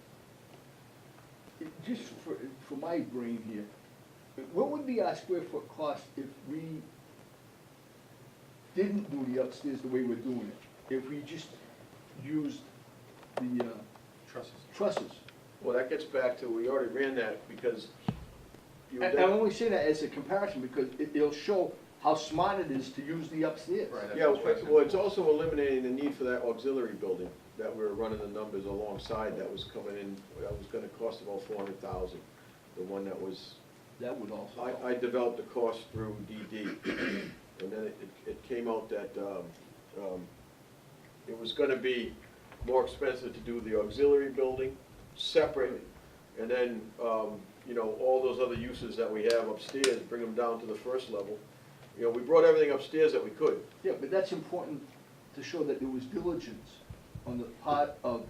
just for my brain here, what would be our square foot cost if we didn't do the upstairs the way we're doing it? If we just used the Trusses. trusses? Well, that gets back to, we already ran that because you. I only say that as a comparison because it'll show how smart it is to use the upstairs. Right. Yeah, well, it's also eliminating the need for that auxiliary building that we were running the numbers alongside, that was coming in, that was gonna cost about $400,000. The one that was, That would also help. I developed the cost through DD. And then it came out that, it was gonna be more expensive to do the auxiliary building separate. And then, you know, all those other uses that we have upstairs, bring them down to the first level. You know, we brought everything upstairs that we could. Yeah, but that's important to show that there was diligence on the part of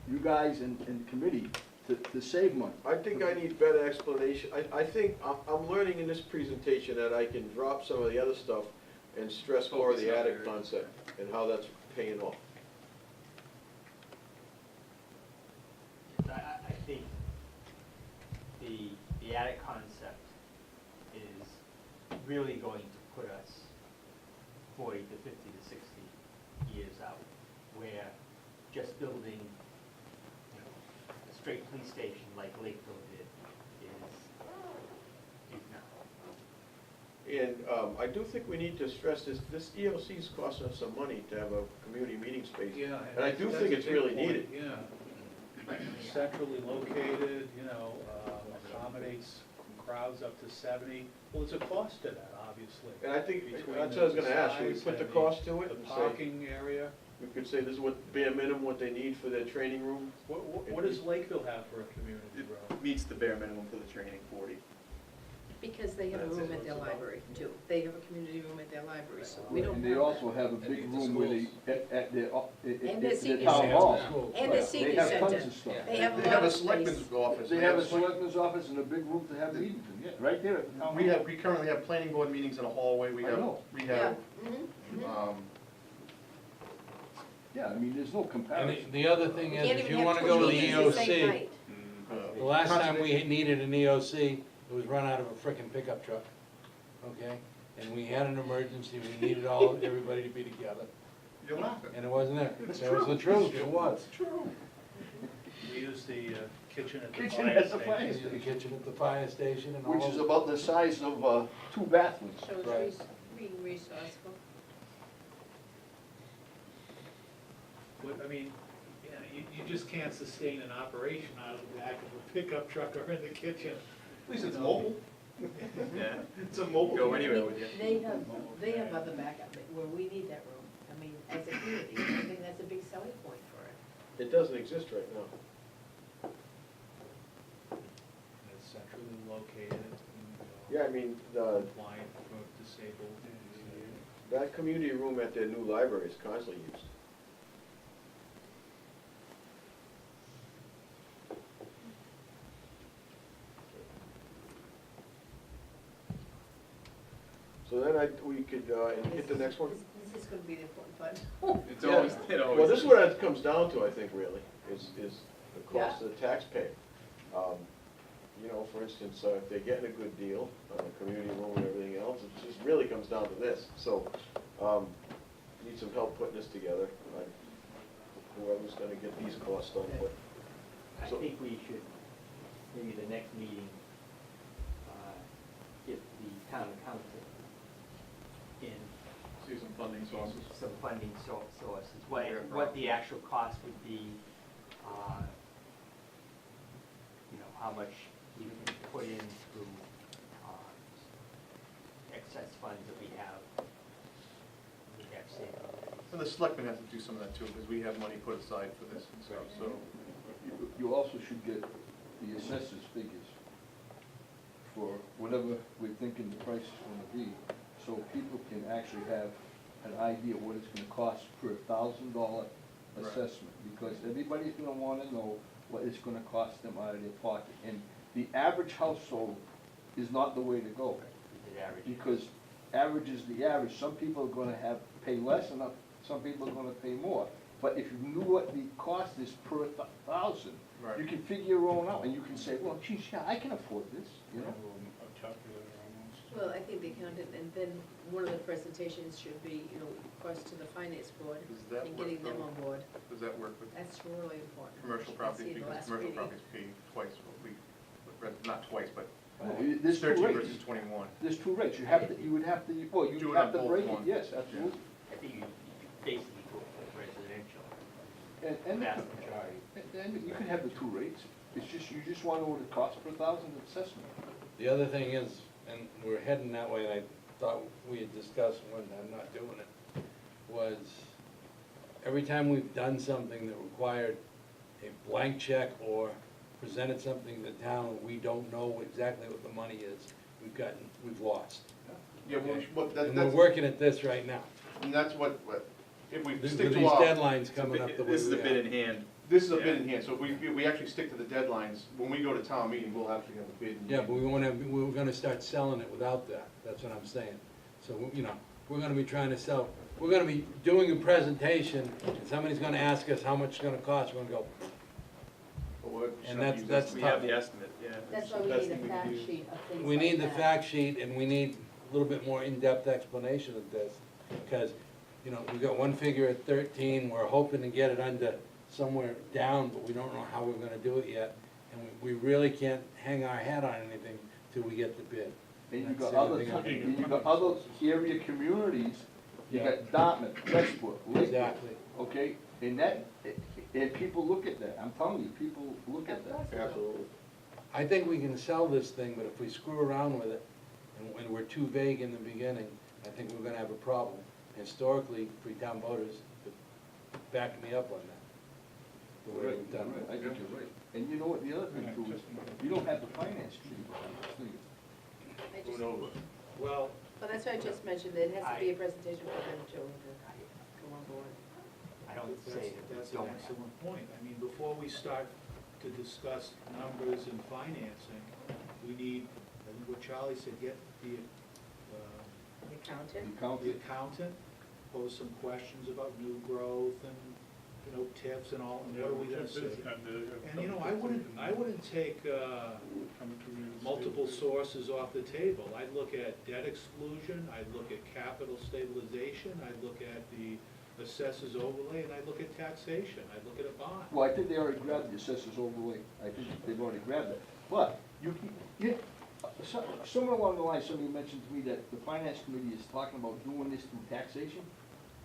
you guys and the committee to save money. I think I need better explanation. I think I'm learning in this presentation that I can drop some of the other stuff and stress more of the Focus on attic areas. concept and how that's paying off. I think the attic concept is really going to put us 40 to 50 to 60 years out, where just building, you know, a straight police station like Lakeville did is not. And I do think we need to stress this EOC's costing us some money to have a community meeting space. Yeah. And I do that's think a it's big really point, needed. Yeah. Centrally located, you know, accommodates crowds up to 70. Well, there's a cost to that, obviously. And I think, Between that's what I was the gonna ask, should we size put the and cost to it? The and say- parking area. We could say this is what, bare minimum, what they need for their training room. What does Lakeville have for a community It room? meets the bare minimum for the training, 40. Because they have a That's it. room at their library too. They have a community room at their library, so we don't have And that. they also have a I big think the room where they, schools- at their, And the at senior their town center. hall. And the Right. senior They have center. tons of stuff. They have a They lot have a of space. selectmen's office. They have a selectman's office and a big room to have meetings in, yeah, right there at the town hall. We currently have planning board meetings in a hallway, we I have, know. we Yeah. have, Mhm. Yeah, I mean, there's no And comparison. the other thing You is, can't if even you have wanna two go to the meetings the same EOC, night. the last time we needed an EOC, it was run out of a frickin' pickup truck, okay? And we had an emergency, we needed everybody to be together, you're laughing. and it wasn't there. It's That was true. the truth, it was. It's true. We use the kitchen at the Kitchen fire at the fire station. We used the kitchen at the fire station and all. Which is about the size of, 2 bathrooms. Shows Right. being resourceful. But, I mean, yeah, you just can't sustain an operation out of the back of a pickup truck or in the kitchen. At least it's mobile. Yeah. It's a mobile. Go anywhere with you. They have other backup, where we need that room. I mean, as a community, I think that's a big selling point for it. It doesn't exist right now. And it's centrally located and, Yeah, I mean, the, compliant for disabled. that community room at their new library is constantly used. So then we could, hit the next one. This is gonna be the important part. It's Yeah. always, it always. Well, this is what it comes down to, I think, really, is the cost of the taxpayer. You know, for instance, if they're getting a good deal on a community room and everything else, it just really comes down to this. So, need some help putting this together. Whoever's gonna get these costs done, but. I So- think we should, maybe the next meeting, get the town accountant in See some funding sources. some funding sources, what the actual cost would be, you know, how much you can put in through, excess funds that we have. We have saved already. And the selectmen have to do some of that too, because we have money put aside for this and stuff, so. You also should get the assessors figures for whatever we're thinking the price is gonna be, so people can actually have an idea what it's gonna cost per $1,000 assessment, because everybody's gonna wanna know what it's gonna cost them out of their pocket, and the average household is not the way to go, The average. because average is the average. Some people are gonna pay less, and some people are gonna pay more. But if you knew what the cost is per thousand, Right. you can figure your own out, and you can say, well, geez, yeah, I can afford this, you know? Well, I think the accountant, and then one of the presentations should be, you know, cost to the finance board Does that and work getting them for- on board. Does that work with That's really important. commercial I properties, see the because last commercial reading. properties pay twice what we, not twice, but There's two 13 rates. versus 21. There's two rates. You would have to, well, Do you it have on to both break it, ones. yes, absolutely. I think you basically go for residential, And, vast majority. and you could have the two rates. It's just, you just want to know what it costs per thousand assessment. The other thing is, and we're heading that way, and I thought we had discussed when I'm not doing it, was every time we've done something that required a blank check or presented something to the town, we don't know exactly what the money is, we've lost. Yeah, well, Okay. well, And we're that's, working at this right now. and that's what, if we With stick these to our, deadlines coming up the way This is a we bid are. in hand. this is a Yeah. bid in hand, so if we actually stick to the deadlines, when we go to town meeting, we'll actually have a bid in Yeah, hand. but we're gonna start selling it without that, that's what I'm saying. So, you know, we're gonna be trying to sell, we're gonna be doing a presentation, and somebody's gonna ask us how much it's gonna cost, we're gonna go, But we're just and gonna that's- use that's this- We have the estimate, yeah. That's why the we best need a thing we can fact do. sheet of things we like need the that. fact sheet, and we need a little bit more in-depth explanation of this, because, you know, we got one figure at 13, we're hoping to get it under somewhere down, but we don't know how we're gonna do it yet, and we really can't hang our hat on anything till we get the bid. And you That's got the other, other thing I'm and you got other area communities, you Yeah. got Dartmouth, Westbrook, Lakewood, Exactly. okay? And that, and people look at that, I'm telling you, people look at Of that. course they will. Absolutely. I think we can sell this thing, but if we screw around with it, and we're too vague in the beginning, I think we're gonna have a problem. Historically, Freetown voters have backed me up on that. The way Right, we've done right, it. I think you're right. And you know what, the other thing too is, you don't have the finance committee behind this, do you? I Who just- knows? Well, Well, that's why I just mentioned, it has to be a presentation for them to go on board. I don't say that that's we an don't have. excellent point. I mean, before we start to discuss numbers and financing, we need, I think what Charlie said, get the The accountant, The county, the accountant, pose some questions about new growth and, you know, tips and all, and what are we gonna say? And, you know, I wouldn't take, multiple sources off the table. I'd look at debt exclusion, I'd look at capital stabilization, I'd look at the assessors overlay, and I'd look at taxation, I'd look at a bond. well, I think they already grabbed the assessors overlay, I think they've already grabbed it. But, somewhere along the line, somebody mentioned to me that the finance committee is talking about doing this through taxation.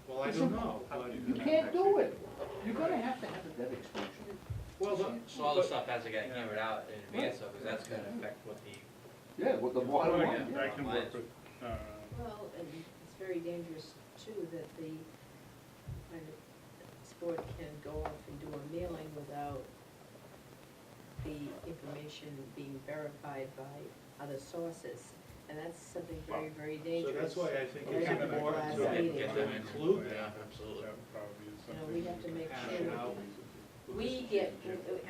Well, I don't know, but. You can't do it, you're gonna have to have a debt exclusion. Well, So all the stuff has to get hammered out in advance, though, because that's gonna affect what the. Yeah, with the bottom Yeah, line, I yeah. can work with, well, and it's very dangerous too, that the kind of sport can go off and do a mailing without the information being verified by other sources, and that's something very, very So dangerous. that's why I think What it's happened at the important last to meeting. get them include that. Absolutely. You know, we have to make Hash sure it that out. we get,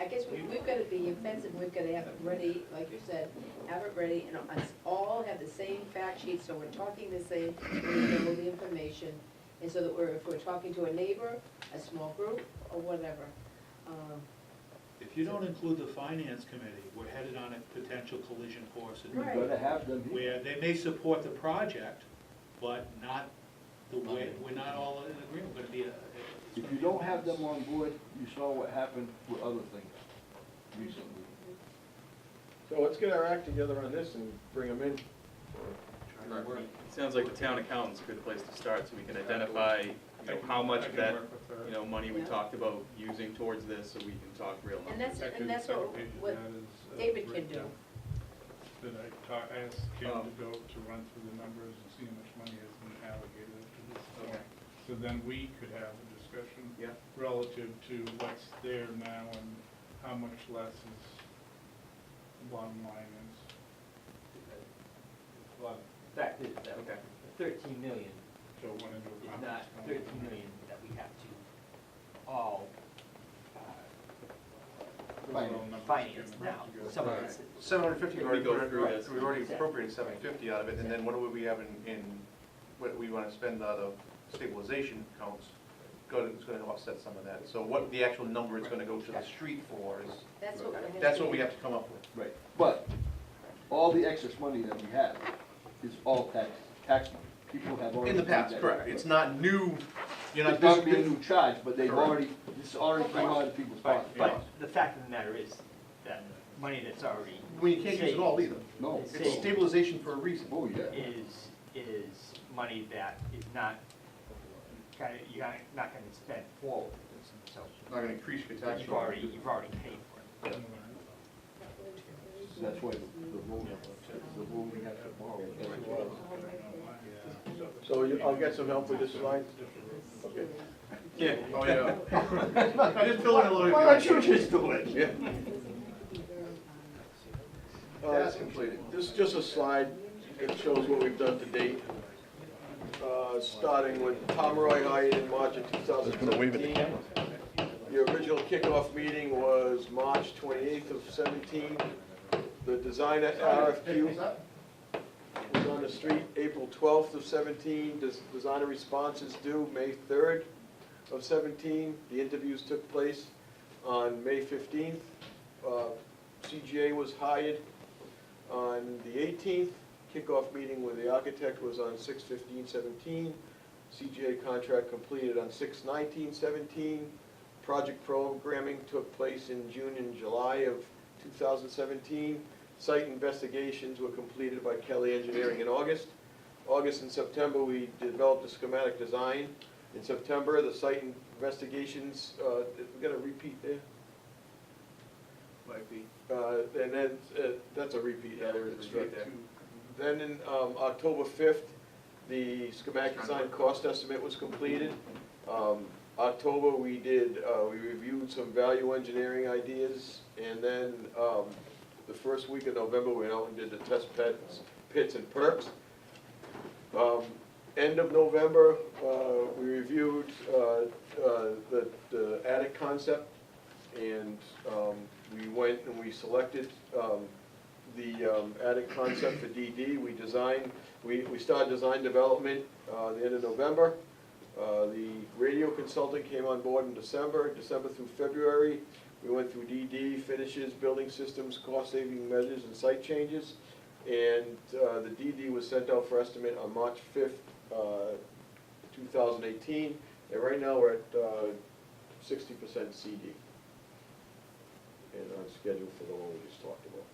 I guess we've gotta be offensive, we've gotta have it ready, like you said, have it ready, and us all have the same fact sheet, so we're talking the same, we know the information, and so that if we're talking to a neighbor, a small group, or whatever, If you don't include the finance committee, we're headed on a potential collision course. You Right. gotta have them here. Where they may support the project, but not the way, we're not all in agreement, but it'd be a. it's If gonna you be a don't have mess. them on board, you saw what happened with other things recently. So let's get our act together on this and bring them in. It sounds like the town accountant's a good place to start, so we can identify you know, how much of that, work with her. you know, money we Yeah. talked about using towards this, so we can talk real And numbers. that's, Actually, and the that's second what, page of what that is, David can breakdown. do. That I asked Jim Um, to go to run through the numbers and see how much money has been allocated to this stuff. Okay. So then we could have a discussion Yeah. relative to what's there now and how much less is, the bottom line is. Well, the fact is that Okay. 13 million So it went into a is conference not call. 13 million that we have to all Those are all numbers finance again, now. to go Some of through. it's, 750, we go through this. we've already appropriated 750 out of it, and then what do we have in, what we wanna spend out of stabilization accounts? It's gonna offset some of that, so what the actual number is gonna go to the street for is, That's what we're. that's what we have to come up with. Right. But all the excess money that we have is all tax money. People have already. In the paid past, that. correct, it's not new, you're not. It's not being a new charge, but they've Correct. already, this already came out of people's pockets. but the fact of the matter is that money that's already Well, you can't use it all either. No. It's It's stabilization for a reason. Oh, yeah. is money that is not, you're not gonna spend forward, so Not gonna increase your tax. you've already paid for it. That's why the road we have to borrow. So I'll get some help with this slide? Okay. Yeah. Oh, yeah. I just fill in a little bit. Why don't you just do it? Yeah. That's completed. This is just a slide that shows what we've done to date. Starting with Pomeroy hired in March of 2017. The original kickoff meeting was March 28th of 17. The designer RFQ was on the street April 12th of 17. Designer responses due May 3rd of 17. The interviews took place on May 15th. CGA was hired on the 18th. Kickoff meeting with the architect was on 6/15/17. CGA contract completed on 6/19/17. Project programming took place in June and July of 2017. Site investigations were completed by Kelly Engineering in August. August and September, we developed a schematic design. In September, the site investigations, we got a repeat there? Might be. And then, that's a repeat, Yeah, there it's it's right right there. there. Then in October 5th, the schematic design cost estimate was completed. October, we reviewed some value engineering ideas, and then the first week of November, we went out and did the test pits and perks. End of November, we reviewed the attic concept, and we went and we selected the attic concept for DD. We started design development the end of November. The radio consultant came on board in December through February. We went through DD, finishes, building systems, cost-saving measures, and site changes. And the DD was sent out for estimate on March 5th, 2018. And right now, we're at 60% CD. And on schedule for the one we just talked about.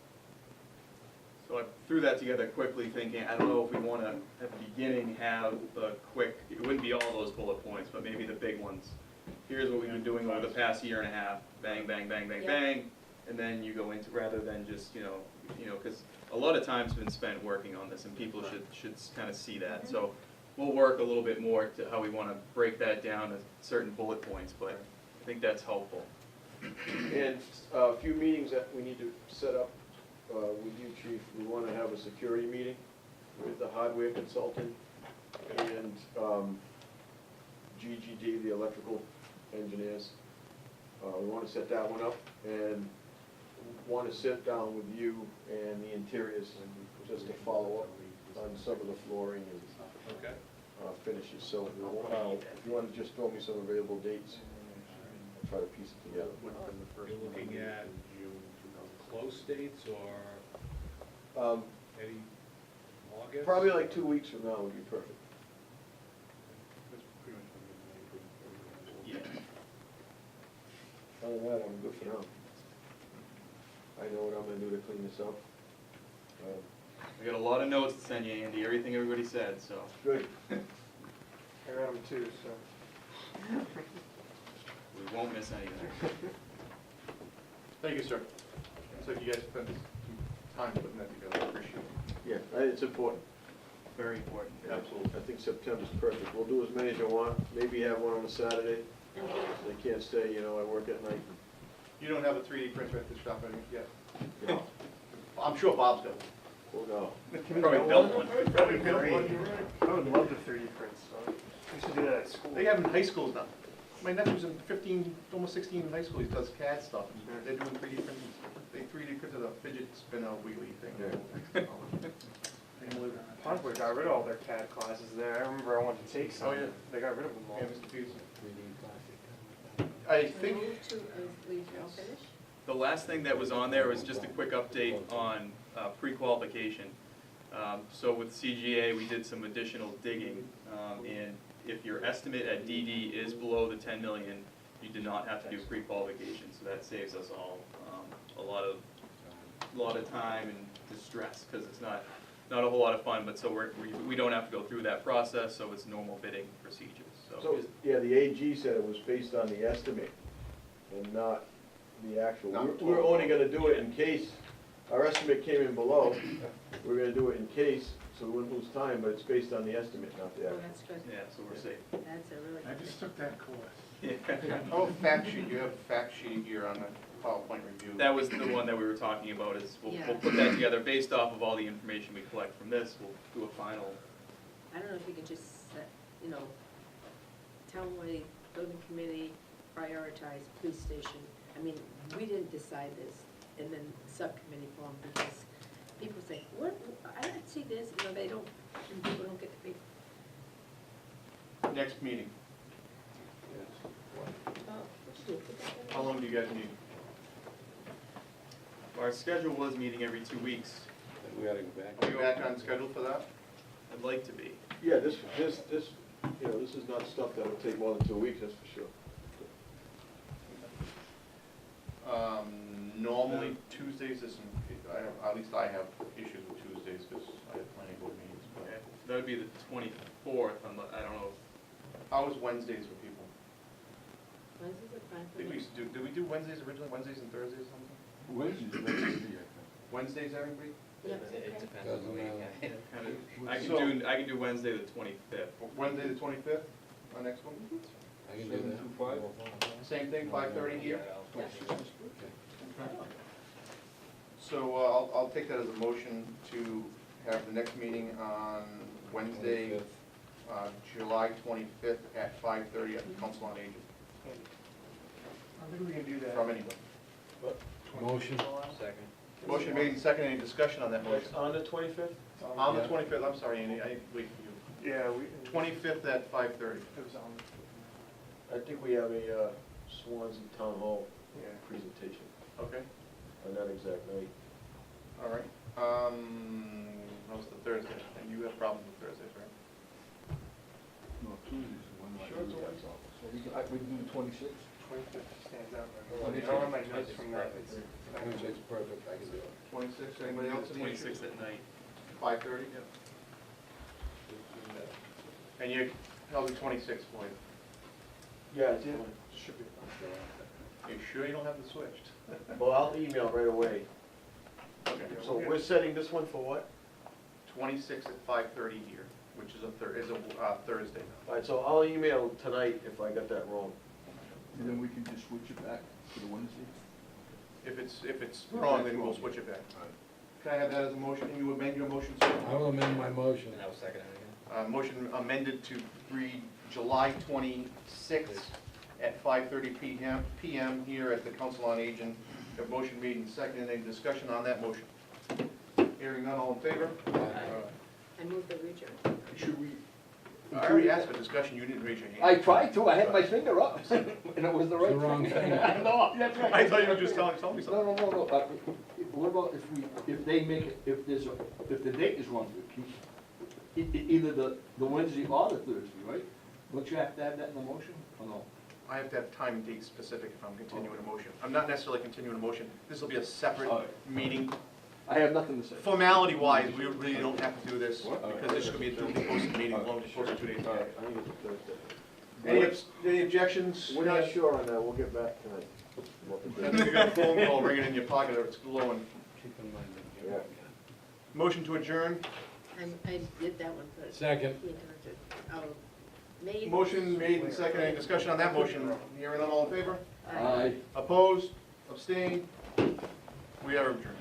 So I threw that together quickly thinking, I don't know if we want to, at the beginning, have a quick, it wouldn't be all those bullet points, but maybe the big ones. Here's what we've been doing over the past year and a half, bang, bang, bang, bang, Yeah. bang. And then you go into, rather than just, you know, because a lot of time's been spent working on this and people should kind of see that. So we'll work a little bit more to how we want to break that down to certain bullet points, but I think that's helpful. And a few meetings that we need to set up with you, Chief. We want to have a security meeting with the hardware consultant and GGD, the electrical engineers. We want to set that one up and want to sit down with you and the interiors just to follow up on some of the flooring and Okay. finishes. So if you want to just throw me some available dates, I'll try to piece it together. You're looking at close dates or any August? Probably like 2 weeks from now would be perfect. That's pretty much what Yeah. Other than that, I'm good for now. I know what I'm gonna do to clean this up. I got a lot of notes to send you, Andy, everything everybody said, so. Good. I got them too, so. We won't miss anything. Thank you, sir. Looks like you guys spent some time putting that together, I appreciate it. Yeah, it's important. Very important. Absolutely. I think September's perfect. We'll do as many as you want, maybe have one on a Saturday. They can't say, you know, I work at night. You don't have a 3D printer at the shop yet? No, I'm sure Bob's got we'll go. Probably built one. That'd be great. I would love the 3D prints, so we should do that at school. They have in high schools now. My nephew's in 15, almost 16 in high school, he does CAD stuff, and they're doing 3D printing. They 3D printed a fidget spinner wheelie thing. Ponsford got rid of all their CAD classes there. I remember I wanted to take some. Oh, yeah. They got rid of them all. Yeah, Mr. Peterson. I think, Move to, leave all finished? The last thing that was on there was just a quick update on pre-qualification. So with CGA, we did some additional digging, and if your estimate at DD is below the 10 million, you do not have to do pre-qualification, so that saves us all a lot of time and distress, because it's not a whole lot of fun, but so we don't have to go through that process, so it's normal bidding procedures, So, yeah, the AG said it was based on the estimate and not the actual. Not We're total. only gonna do it in case, our estimate came in below, we're gonna do it in case, so we wouldn't lose time, but it's based on the estimate, not the Oh, actual. that's good. Yeah, so we're safe. That's a really good. took that course. oh, fact sheet, you have a fact sheet here on the PowerPoint review. That was the one that we were talking about, is we'll Yeah. put that together based off of all the information we collect from this, we'll do a final. I don't know if you could just set, you know, townwide building committee prioritize police station. I mean, we didn't decide this, and then subcommittee formed, because people think, what, I didn't see this, you know, they don't, and people don't get to be, Next meeting, oh, what'd you do? Put that in? how long do you guys need? Our schedule was meeting every 2 weeks. We gotta go back. Are we back on schedule for that? I'd like to be. Yeah, this, you know, this is not stuff that would take more than 2 weeks, that's for sure. Normally Tuesdays is, at least I have issues with Tuesdays, because I have plenty of board meetings, Okay, but that would be the 24th, I don't know. how was Wednesdays for people? Wednesdays are fine I for think we me. used to do, did we do Wednesdays originally, Wednesdays and Thursdays or something? Wednesdays, everybody? Yep, It okay. depends on the week. I can do Wednesday the 25th. Wednesday the 25th, our next one? I can do that. Same thing, 5:30 here? So I'll take that as a motion to have the next meeting on Wednesday, July 25th at 5:30 at the Council on Aging, I think we can do that. from anyone. Motion. Second. Motion made and seconded, any discussion on that motion? On the 25th? On the 25th, I'm sorry, Andy, I wait for you. Yeah, we. 25th at 5:30. It was on. I think we have a Swansea Town Hall Yeah. presentation Okay, on that exact night. all right. How's the Thursday? And you have problems with Thursdays, right? No, Tuesday's the one. Sure, it's okay. So we can do the 26th? 25th stands out. Right? I don't have my notes from that. It's, It's perfect, I can do it. 26th, anybody else? any issues? 26th at night. 5:30? And you, how's the 26th for you? Yeah, it's Should be. You sure you don't have the switched? Well, I'll email right away. Okay, So we're setting this one for what? 26 at 5:30 here, which is a Thursday. All right, so I'll email tonight if I got that wrong. And then we can just switch it back to the Wednesday? If it's wrong, then we'll switch it back. Can I have that as a motion? You amend your motion, sir? I will amend my motion. And I will second it again. Motion amended to read July 26th at 5:30 PM here at the Council on Aging. The motion made and seconded. Any discussion on that motion? Hearing none, all in favor? I moved the adjourn. Should we? I already asked for discussion, you didn't raise your hand. I tried to, I had my finger up, and it was the right It's the wrong finger. finger. I know, that's right. I thought you were just telling me something. No, what about if they make it, if the date is wrong, either the Wednesday or the Thursday, right? Don't you have to have that in the motion, or no? I have to have time and date specific if I'm continuing a motion. I'm not necessarily continuing a motion. This will be a separate All right. meeting. I have nothing to say. Formality wise, we really don't have to do this because this is going to be a duly posted meeting, we'll only post it 2 days All ago. right, I think it's a Thursday. Any objections? We're not sure on that, we'll get back tonight. I think you got a phone call ringing in your pocket, or it's glowing. Keep in mind that. Yeah. Motion to adjourn. I did that one first. Second. Made. Motion made and seconded. Any discussion on that motion? Hearing none, all in favor? Aye. Opposed? Abstained? We are adjourned.